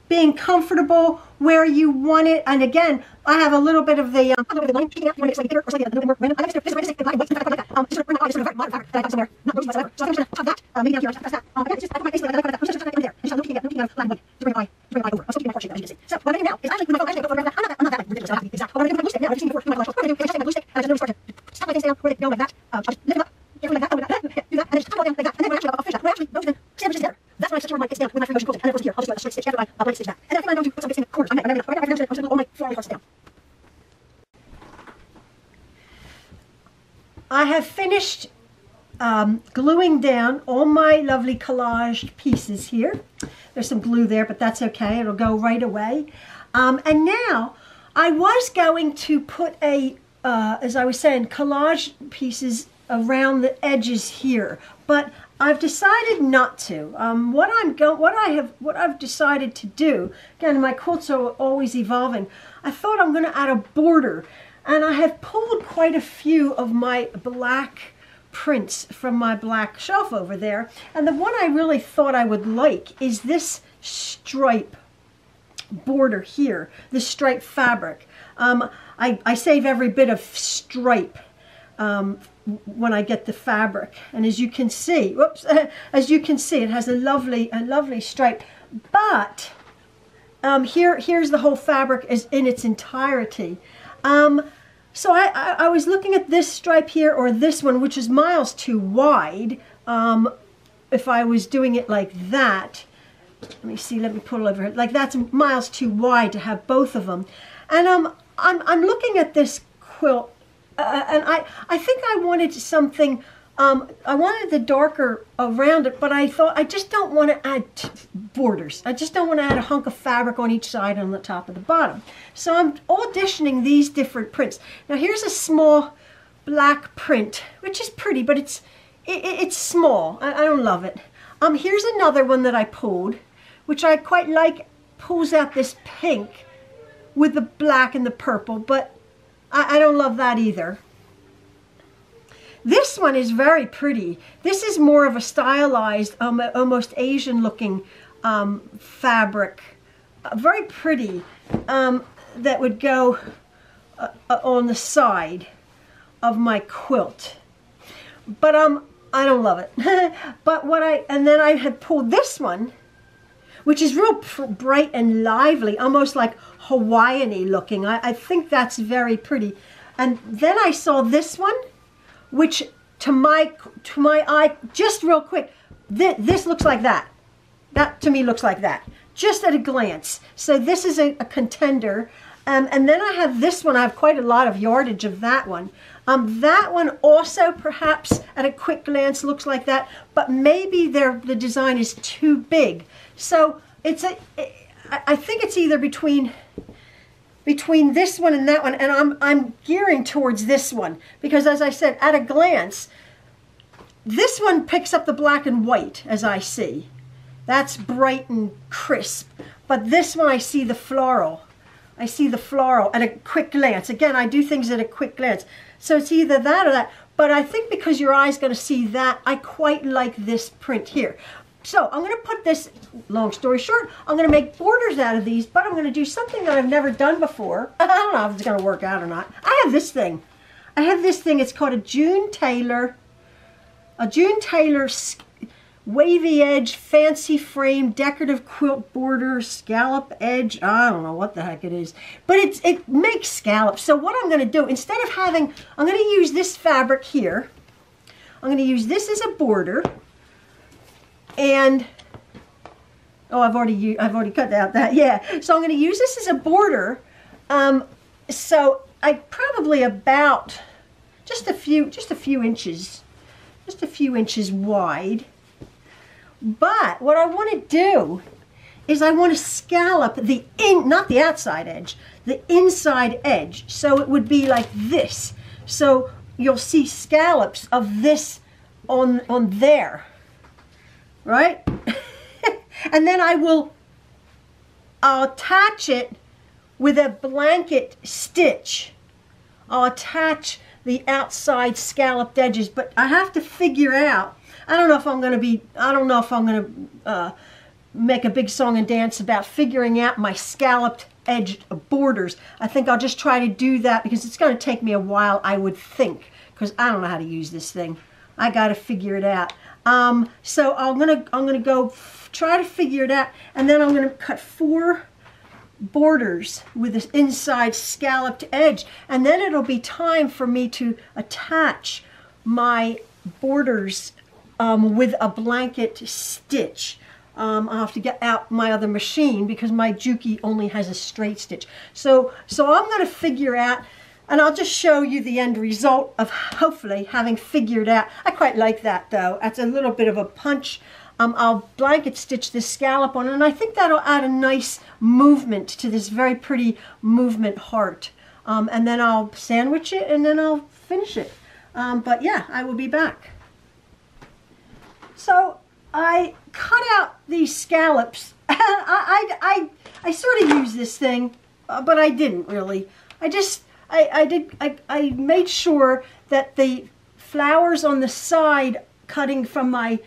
being comfortable where you want it. And again, I have a little bit of the line peeking out. You want to make it slightly bigger or slightly a little bit more random. I have this black and white like that. Sort of bring out sort of modern fabric that I got somewhere, not roses whatsoever. So I'm just going to tuck that, maybe down here, I'll press that. Again, it's just, I put my basically like that. I'm just tucking it in there. And just looking at black and white to bring my over. I'm still keeping my heart shape, as you can see. So what I'm doing now is actually with my photograph, I'm not that ridiculous. I have to be exact. But when I do my blue stick now, I've seen before, my collage, what I do is I just take my blue stick and I just start to stuff my things down where they go like that. I'll just lift them up, carefully like that, do that, and then just tuck it all down like that. And then when I'll finish that, when I actually those then sandwiches together. That's when I start my bits down with my free motion quilting. And then of course here, I'll just do a straight stitch after I blank stitch that. And then I think I'm going to put some bits in the corners. I'm going to glue all my floral hearts down. I have finished gluing down all my lovely collaged pieces here. There's some glue there, but that's okay. It'll go right away. And now I was going to put as I was saying, collage pieces around the edges here, but I've decided not to. What I've decided to do, again, my quilts are always evolving. I thought I'm going to add a border, and I have pulled quite a few of my black prints from my black shelf over there, and the one I really thought I would like is this stripe border here, this stripe fabric. I save every bit of stripe when I get the fabric, and as you can see, as you can see, it has a lovely stripe. But here's the whole fabric is in its entirety. So I was looking at this stripe here, or this one, which is miles too wide. If I was doing it like that, let me see, let me pull over here. Like that's miles too wide to have both of them. And I'm looking at this quilt, and I think I wanted something. I wanted the darker around it, but I thought I just don't want to add borders. I just don't want to add a hunk of fabric on each side and on the top and the bottom. So I'm auditioning these different prints. Now here's a small black print, which is pretty, but it's small. I don't love it. Here's another one that I pulled, which I quite like. Pulls out this pink with the black and the purple, but I don't love that either. This one is very pretty. This is more of a stylized, almost Asian looking fabric. Very pretty. That would go on the side of my quilt. But I don't love it. But and then I had pulled this one, which is real bright and lively, almost like Hawaiian-y looking. I think that's very pretty. And then I saw this one, which to my eye, just real quick, this looks like that. That to me looks like that, just at a glance. So this is a contender. And then I have this one. I have quite a lot of yardage of that one. That one also perhaps at a quick glance looks like that, but maybe the design is too big. So I think it's either between this one and that one, and I'm gearing towards this one because, as I said, at a glance, this one picks up the black and white as I see. That's bright and crisp, but this one I see the floral. I see the floral at a quick glance. Again, I do things at a quick glance. So it's either that or that. But I think because your eye's going to see that, I quite like this print here. So I'm going to put this, long story short, I'm going to make borders out of these, but I'm going to do something that I've never done before. I don't know if it's going to work out or not. I have this thing. It's called a June Taylor wavy edge, fancy frame, decorative quilt border, scallop edge. I don't know what the heck it is, but it makes scallops. So what I'm going to do, instead of having, I'm going to use this fabric here. I'm going to use this as a border, and I've already cut out that. Yeah, so I'm going to use this as a border. So I probably about just a few inches wide. But what I want to do is I want to scallop not the outside edge, the inside edge. So it would be like this. So you'll see scallops of this on there, right? And then I'll attach it with a blanket stitch. I'll attach the outside scalloped edges, but I have to figure out, I don't know if I'm going to make a big song and dance about figuring out my scalloped edged borders. I think I'll just try to do that because it's going to take me a while, I would think, because I don't know how to use this thing. I got to figure it out. So I'm gonna go try to figure it out, and then I'm going to cut 4 borders with this inside scalloped edge, and then it'll be time for me to attach my borders with a blanket stitch. I'll have to get out my other machine because my Juki only has a straight stitch. So I'm going to figure out, and I'll just show you the end result of hopefully having figured out. I quite like that though. That's a little bit of a punch. I'll blanket stitch this scallop on, and I think that'll add a nice movement to this very pretty movement heart. And then I'll sandwich it, and then I'll finish it. But yeah, I will be back. So I cut out these scallops. I sort of used this thing, but I didn't really. I made sure that the flowers on the side cutting from my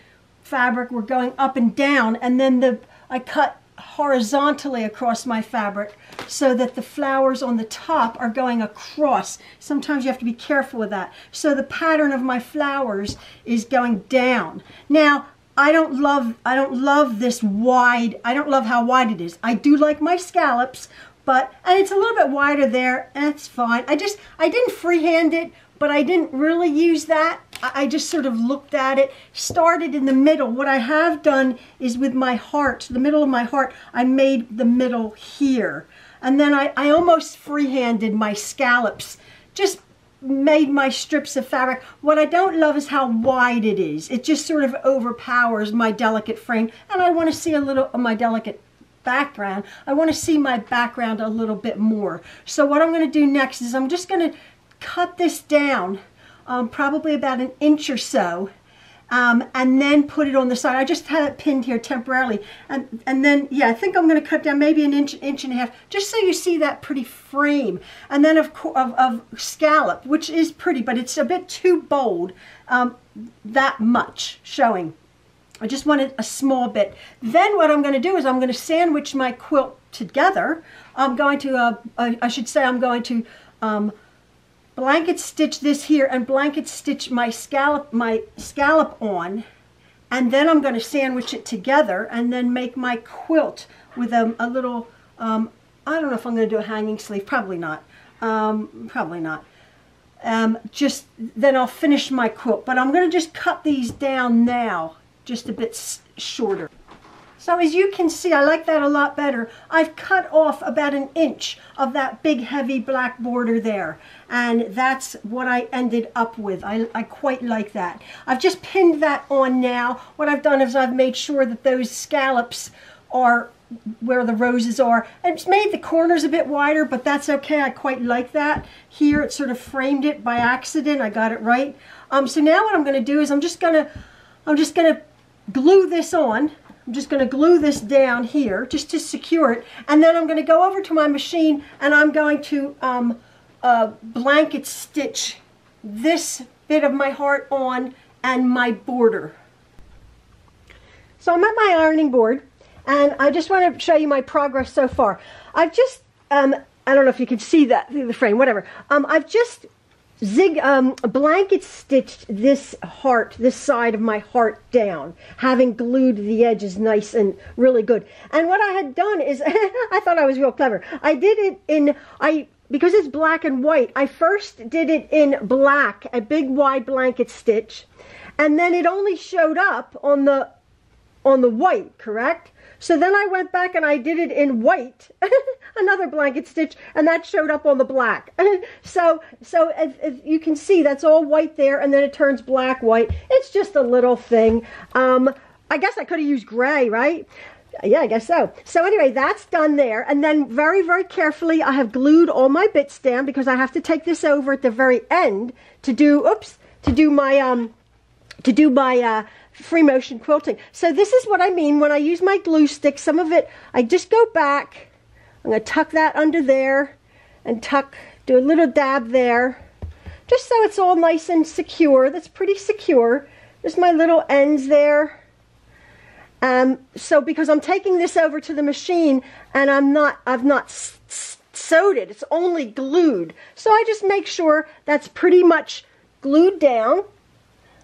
fabric were going up and down, and then I cut horizontally across my fabric so that the flowers on the top are going across. Sometimes you have to be careful with that. So the pattern of my flowers is going down. Now, I don't love this wide. I don't love how wide it is. I do like my scallops, and it's a little bit wider there, and it's fine. I didn't freehand it, but I didn't really use that. I just sort of looked at it, started in the middle. What I have done is with my heart, the middle of my heart, I made the middle here. And then I almost freehanded my scallops, just made my strips of fabric. What I don't love is how wide it is. It just sort of overpowers my delicate frame, and I want to see a little of my delicate background. I want to see my background a little bit more. So what I'm going to do next is I'm just going to cut this down probably about an inch or so. And then put it on the side. I just had it pinned here temporarily. And then, yeah, I think I'm going to cut down maybe an inch, inch and a half, just so you see that pretty frame. And then of scallop, which is pretty, but it's a bit too bold, that much showing. I just wanted a small bit. Then what I'm going to do is I'm going to sandwich my quilt together. I'm going to, I should say I'm going to blanket stitch this here and blanket stitch my scallop on, and then I'm going to sandwich it together and then make my quilt with a little, I don't know if I'm going to do a hanging sleeve, probably not, just then I'll finish my quilt, but I'm going to just cut these down now, just a bit shorter. So as you can see, I like that a lot better. I've cut off about an inch of that big heavy black border there. And that's what I ended up with. I quite like that. I've just pinned that on now. What I've done is I've made sure that those scallops are where the roses are. And it's made the corners a bit wider, but that's okay. I quite like that. Here it sort of framed it by accident. I got it right. So now what I'm going to do is I'm just going to glue this on. I'm just going to glue this down here just to secure it, and then I'm going to go over to my machine and I'm going to blanket stitch this bit of my heart on and my border. So I'm at my ironing board and I just want to show you my progress so far. I've just, I don't know if you can see that through the frame, whatever. I've just blanket stitched this heart, this side of my heart down, having glued the edges nice and really good. And what I had done is, I thought I was real clever. I did it in, because it's black and white, I first did it in black, a big wide blanket stitch, and then it only showed up on the white, correct? So then I went back and I did it in white, another blanket stitch, and that showed up on the black. so if you can see, that's all white there, and then it turns black, white. It's just a little thing. I guess I could have used gray, right? Yeah, I guess so. So anyway, that's done there, and then very, very carefully I have glued all my bits down because I have to take this over at the very end to do my free motion quilting. So this is what I mean when I use my glue stick. Some of it, I just go back. I'm going to tuck that under there and do a little dab there, just so it's all nice and secure. That's pretty secure. There's my little ends there. So because I'm taking this over to the machine and I've not sewed it, it's only glued. So I just make sure that's pretty much glued down.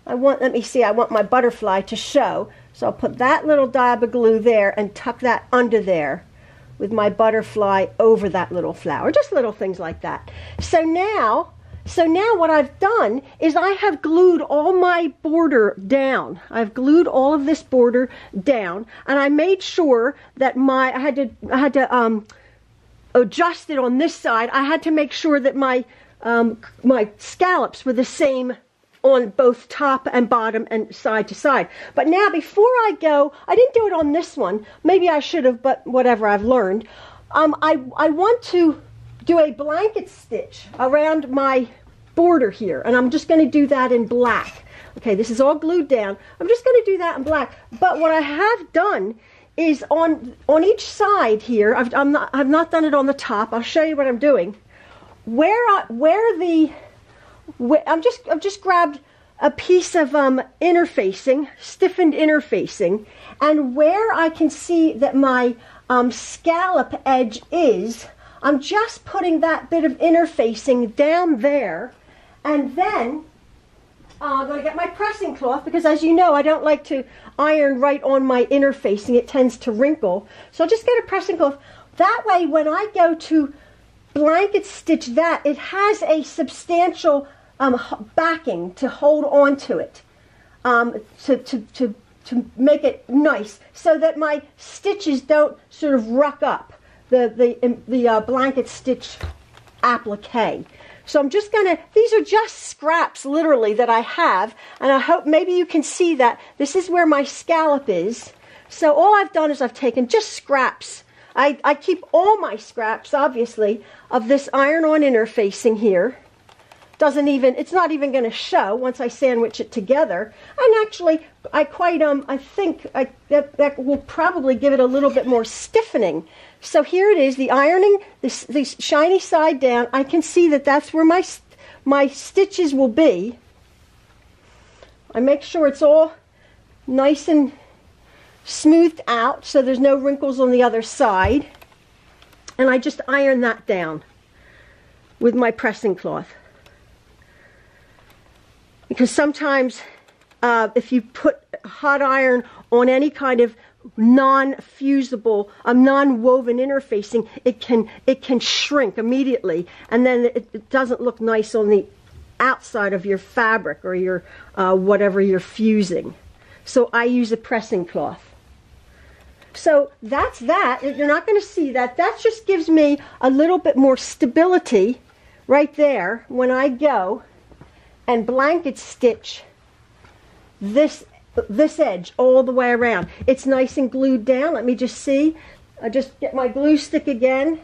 Let me see, I want my butterfly to show. So I'll put that little dab of glue there and tuck that under there with my butterfly over that little flower. Just little things like that. So now what I've done is I have glued all my border down. I've glued all of this border down, and I made sure that I had to adjust it on this side. I had to make sure that my scallops were the same on both top and bottom and side to side. But now before I go, I didn't do it on this one. Maybe I should have, but whatever, I've learned. I want to do a blanket stitch around my border here, and I'm just going to do that in black. Okay, this is all glued down. I'm just going to do that in black. But what I have done is on each side here, I've not done it on the top. I'll show you what I'm doing. I've just grabbed a piece of interfacing, stiffened interfacing, and where I can see that my scallop edge is, I'm just putting that bit of interfacing down there, and then I'm going to get my pressing cloth, because as you know, I don't like to iron right on my interfacing. It tends to wrinkle. So I'll just get a pressing cloth. That way, when I go to blanket stitch that, it has a substantial backing to hold on to it, to make it nice, so that my stitches don't sort of ruck up the blanket stitch applique. So I'm just gonna, these are just scraps literally that I have, and I hope maybe you can see that this is where my scallop is. So all I've done is I've taken just scraps. I keep all my scraps, obviously, of this iron-on interfacing here. it's not even going to show once I sandwich it together. And actually, I think that will probably give it a little bit more stiffening. So here it is, the ironing, this shiny side down. I can see that that's where my stitches will be. I make sure it's all nice and smoothed out so there's no wrinkles on the other side. And I just iron that down with my pressing cloth. Because sometimes if you put hot iron on any kind of non-fusible, non-woven interfacing, it can shrink immediately, and then it doesn't look nice on the outside of your fabric or your whatever you're fusing. So I use a pressing cloth. So that's that. You're not going to see that. That just gives me a little bit more stability right there when I go and blanket stitch this edge all the way around. It's nice and glued down. Let me just see. I just get my glue stick again,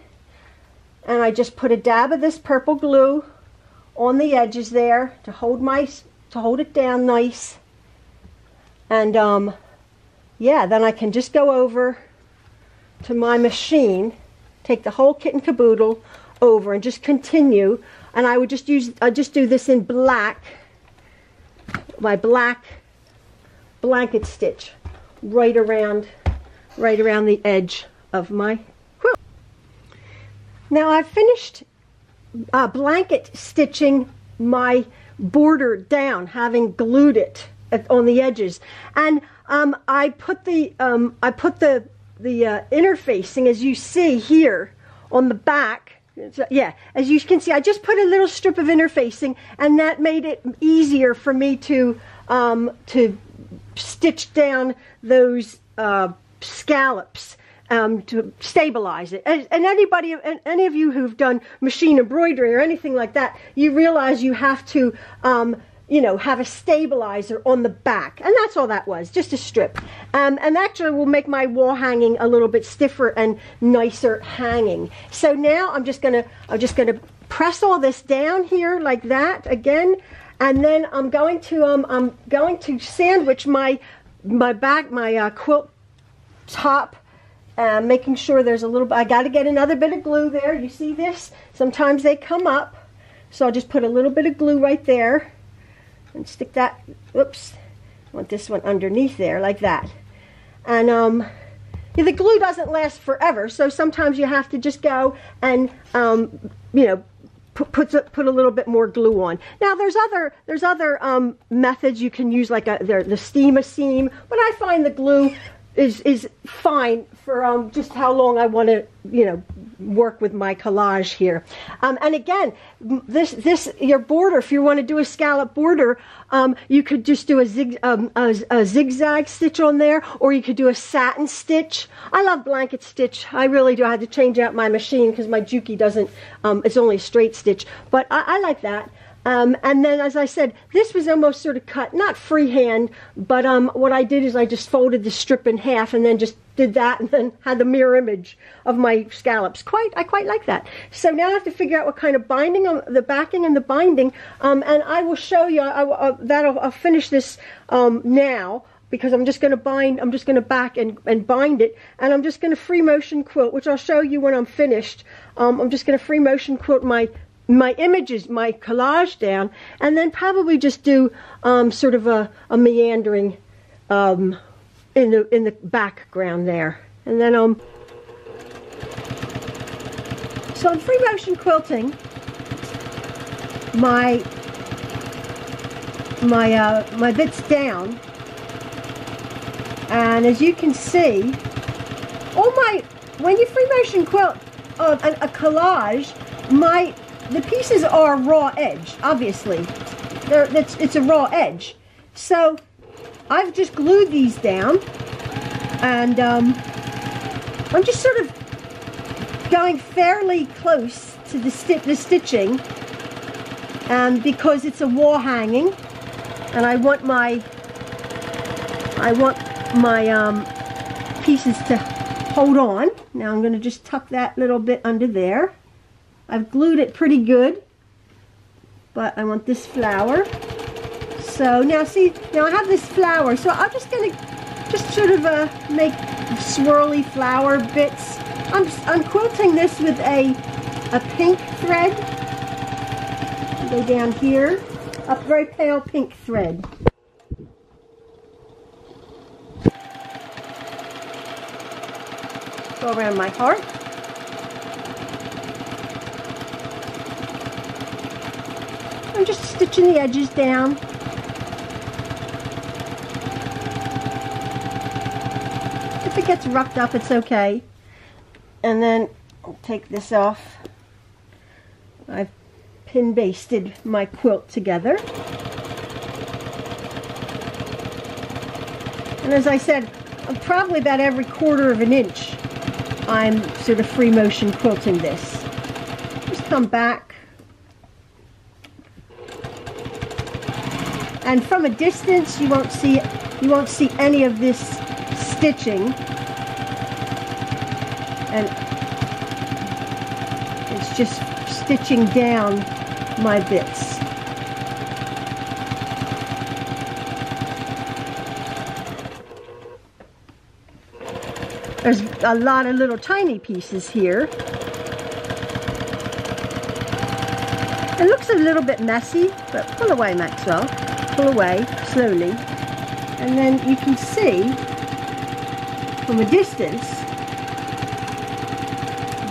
and I just put a dab of this purple glue on the edges there to hold it down nice. And yeah, then I can just go over to my machine, take the whole kit and caboodle over, and just continue. And I would just do this in black, my black blanket stitch right around the edge of my quilt. Now I've finished blanket stitching my border down, having glued it on the edges, and I put the interfacing, as you see here on the back. Yeah, as you can see, I just put a little strip of interfacing, and that made it easier for me to stitch down those scallops to stabilize it. And any of you who've done machine embroidery or anything like that, you realize you have to have a stabilizer on the back, and that's all that was, just a strip. And actually will make my wall hanging a little bit stiffer and nicer hanging. So now I'm just gonna press all this down here like that again, and then I'm going to sandwich my quilt top, making sure there's a little bit. I got to get another bit of glue there. You see this? Sometimes they come up, so I'll just put a little bit of glue right there. And stick that, whoops, I want this one underneath there like that. And yeah, the glue doesn't last forever, so sometimes you have to just go and put a little bit more glue on. Now there's other methods you can use, like the steam-a-seam, but I find the glue is fine for just how long I want to work with my collage here. And again, your border, if you want to do a scallop border, you could just do a zigzag stitch on there, or you could do a satin stitch. I love blanket stitch. I really do. I had to change out my machine because my Juki doesn't. It's only a straight stitch, but I like that. And then, as I said, this was almost sort of cut, not freehand, but what I did is I just folded the strip in half and then just did that, and then had the mirror image of my scallops. I quite like that. So now I have to figure out what kind of binding, the backing and the binding, and I will show you. I'll finish this now, because I'm just going to back and bind it, and I'm just going to free motion quilt, which I'll show you when I'm finished. I'm just going to free motion quilt my images, my collage down, and then probably just do sort of a meandering in the background there. And then so I'm free motion quilting my bits down, and as you can see, when you free motion quilt a collage, the pieces are raw edge, obviously. It's a raw edge. So I've just glued these down, and I'm just sort of going fairly close to the stitching, because it's a wall hanging, and I want my pieces to hold on. Now I'm going to just tuck that little bit under there. I've glued it pretty good, but I want this flower. So now see, now I have this flower, so I'm just going to just sort of make swirly flower bits. I'm quilting this with a pink thread. Go down here, a very pale pink thread. Go around my heart. I'm just stitching the edges down. If it gets roughed up, it's okay. And then I'll take this off. I've pin basted my quilt together. And as I said, probably about every 1/4 of an inch I'm sort of free motion quilting this. Just come back. And from a distance you won't see any of this stitching. And it's just stitching down my bits. There's a lot of little tiny pieces here. It looks a little bit messy, but pull away, Maxwell. Pull away slowly. And then you can see from a distance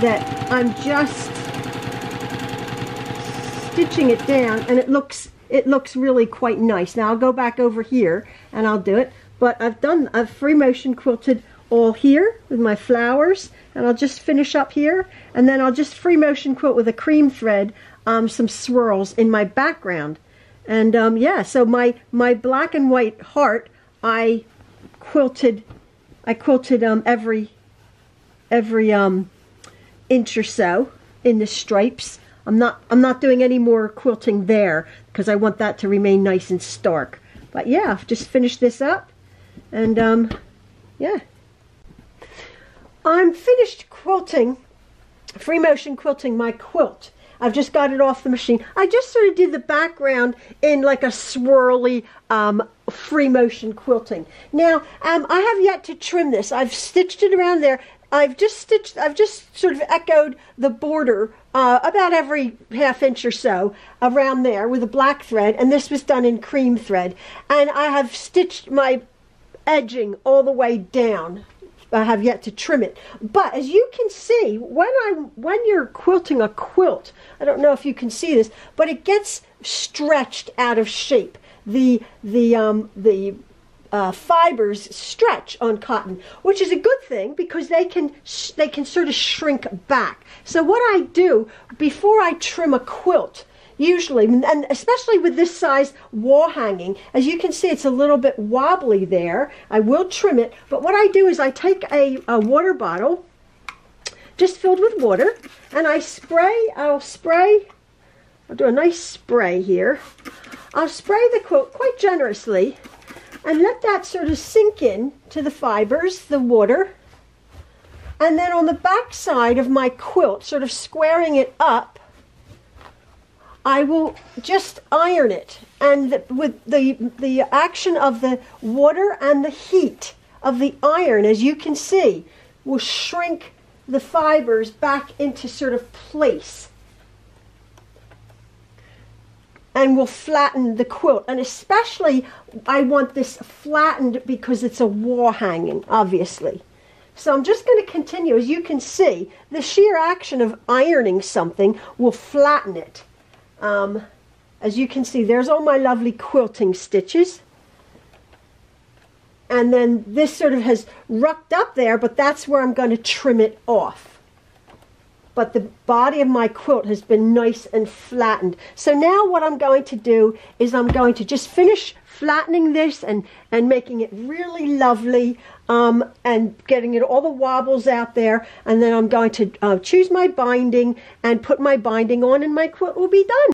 that I'm just stitching it down, and it looks really quite nice. Now I'll go back over here and I'll do it, but I've free motion quilted all here with my flowers, and I'll just finish up here, and then I'll just free motion quilt with a cream thread some swirls in my background. And yeah, so my black and white heart I quilted every inch or so in the stripes. I'm not doing any more quilting there because I want that to remain nice and stark. But yeah, I've just finished this up, and yeah. I'm finished quilting, free motion quilting my quilt. I've just got it off the machine. I just sort of did the background in like a swirly free motion quilting. Now, I have yet to trim this. I've stitched it around there. I've just sort of echoed the border about every 1/2 inch or so around there with a black thread, and this was done in cream thread. And I have stitched my edging all the way down. I have yet to trim it, but as you can see, when you're quilting a quilt, I don't know if you can see this, but it gets stretched out of shape. The fibers stretch on cotton, which is a good thing because they can sort of shrink back. So what I do before I trim a quilt, usually, and especially with this size wall hanging, as you can see, it's a little bit wobbly there. I will trim it, but what I do is I take a water bottle just filled with water, and I'll do a nice spray here. I'll spray the quilt quite generously and let that sort of sink in to the fibers, the water. And then on the back side of my quilt, sort of squaring it up, I will just iron it, and with the action of the water and the heat of the iron, as you can see, will shrink the fibers back into sort of place and will flatten the quilt. And especially I want this flattened because it's a wall hanging, obviously. So I'm just going to continue. As you can see, the sheer action of ironing something will flatten it. As you can see, there's all my lovely quilting stitches, and then this sort of has rucked up there, but that's where I'm going to trim it off. But the body of my quilt has been nice and flattened. So now what I'm going to do is I'm going to just finish flattening this and making it really lovely, and getting it all the wobbles out there, and then I'm going to choose my binding and put my binding on, and my quilt will be done.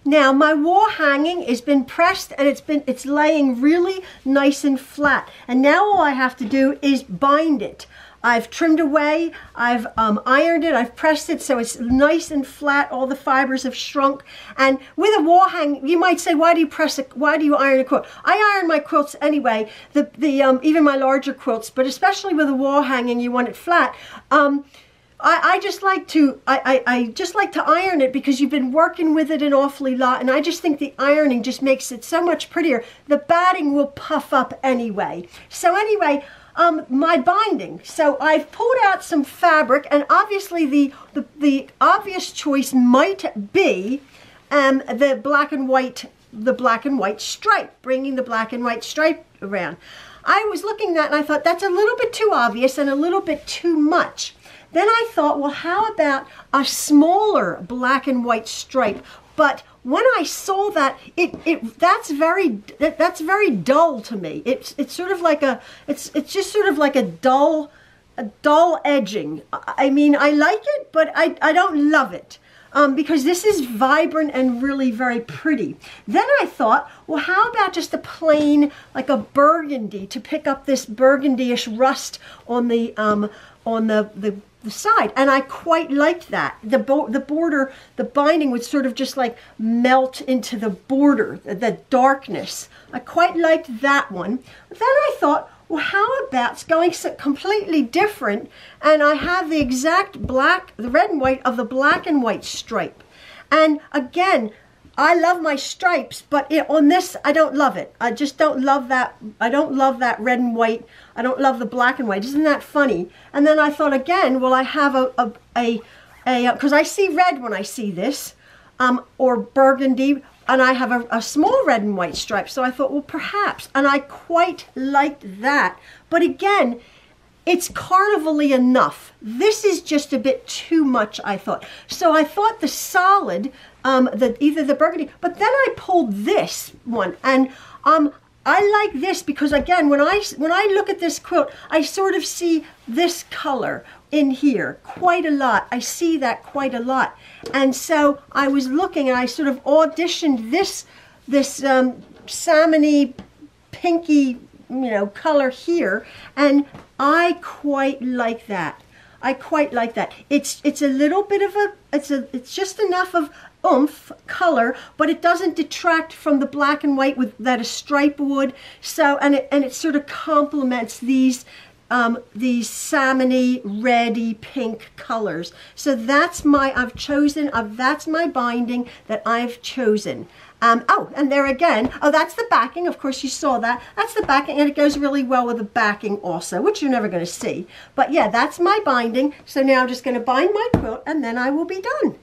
Now my wall hanging has been pressed, and it's laying really nice and flat, and now all I have to do is bind it. I've trimmed away, I've ironed it, I've pressed it so it's nice and flat. All the fibers have shrunk. And with a wall hang, you might say, why do you iron a quilt? I iron my quilts anyway, even my larger quilts, but especially with a wall hanging, you want it flat. I just like to iron it because you've been working with it an awfully lot, and I just think the ironing just makes it so much prettier. The batting will puff up anyway. So anyway, my binding. So I've pulled out some fabric, and obviously the obvious choice might be the black and white stripe, bringing the black and white stripe around. I was looking at that and I thought that's a little bit too obvious and a little bit too much. Then I thought, well, how about a smaller black and white stripe? But when I saw that, that's very dull to me. It's sort of like it's just sort of like a dull edging. I mean, I like it, but I don't love it. Because this is vibrant and really very pretty. Then I thought, well, how about just a plain, like a burgundy, to pick up this burgundy-ish rust on the side, and I quite liked that. The border, the binding would sort of just like melt into the border, the darkness. I quite liked that one. Then I thought, well, how about going completely different, and I have the exact black, the red and white of the black and white stripe. And again, I love my stripes, but on this, I don't love it. I just don't love that. I don't love that red and white. I don't love the black and white. Isn't that funny? And then I thought again, well, I have because I see red when I see this, or burgundy, and I have a small red and white stripe. So I thought, well, perhaps, and I quite liked that. But again, it's carnival-y enough. This is just a bit too much, I thought. So I thought the solid, either the burgundy, but then I pulled this one, and I like this because again, when I look at this quilt, I sort of see this color in here quite a lot. I see that quite a lot. And so I was looking, and I sort of auditioned this salmony, pinky, color here, and I quite like that. I quite like that. It's a little bit of it's just enough of oomph color, but it doesn't detract from the black and white that a stripe would. So and it sort of complements these salmony, reddy, pink colors. So that's that's my binding that I've chosen. Oh, and there again, that's the backing. Of course, you saw that. That's the backing, and it goes really well with the backing also, which you're never going to see. But yeah, that's my binding. So now I'm just going to bind my quilt, and then I will be done.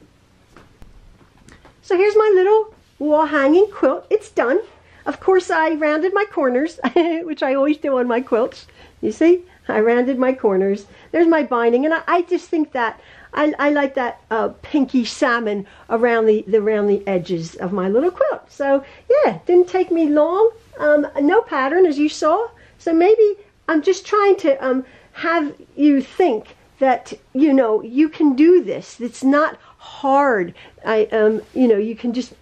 So here's my little wall hanging quilt. It's done. Of course, I rounded my corners, which I always do on my quilts. You see? I rounded my corners. There's my binding, and I just think that I like that pinky salmon around the edges of my little quilt. So yeah, didn't take me long. No pattern, as you saw. So maybe I'm just trying to have you think that you can do this. It's not hard. You can just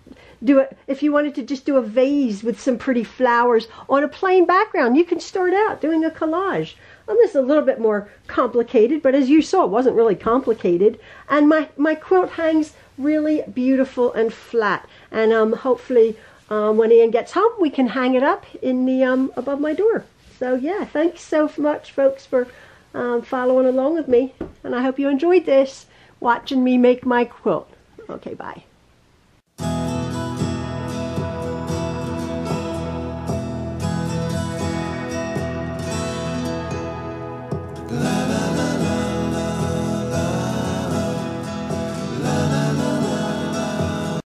do it. If you wanted to just do a vase with some pretty flowers on a plain background, you can start out doing a collage. This is a little bit more complicated, but as you saw, it wasn't really complicated. And my quilt hangs really beautiful and flat. And hopefully, when Ian gets home, we can hang it up in the above my door. So yeah, thanks so much, folks, for following along with me. And I hope you enjoyed this, watching me make my quilt. Okay, bye.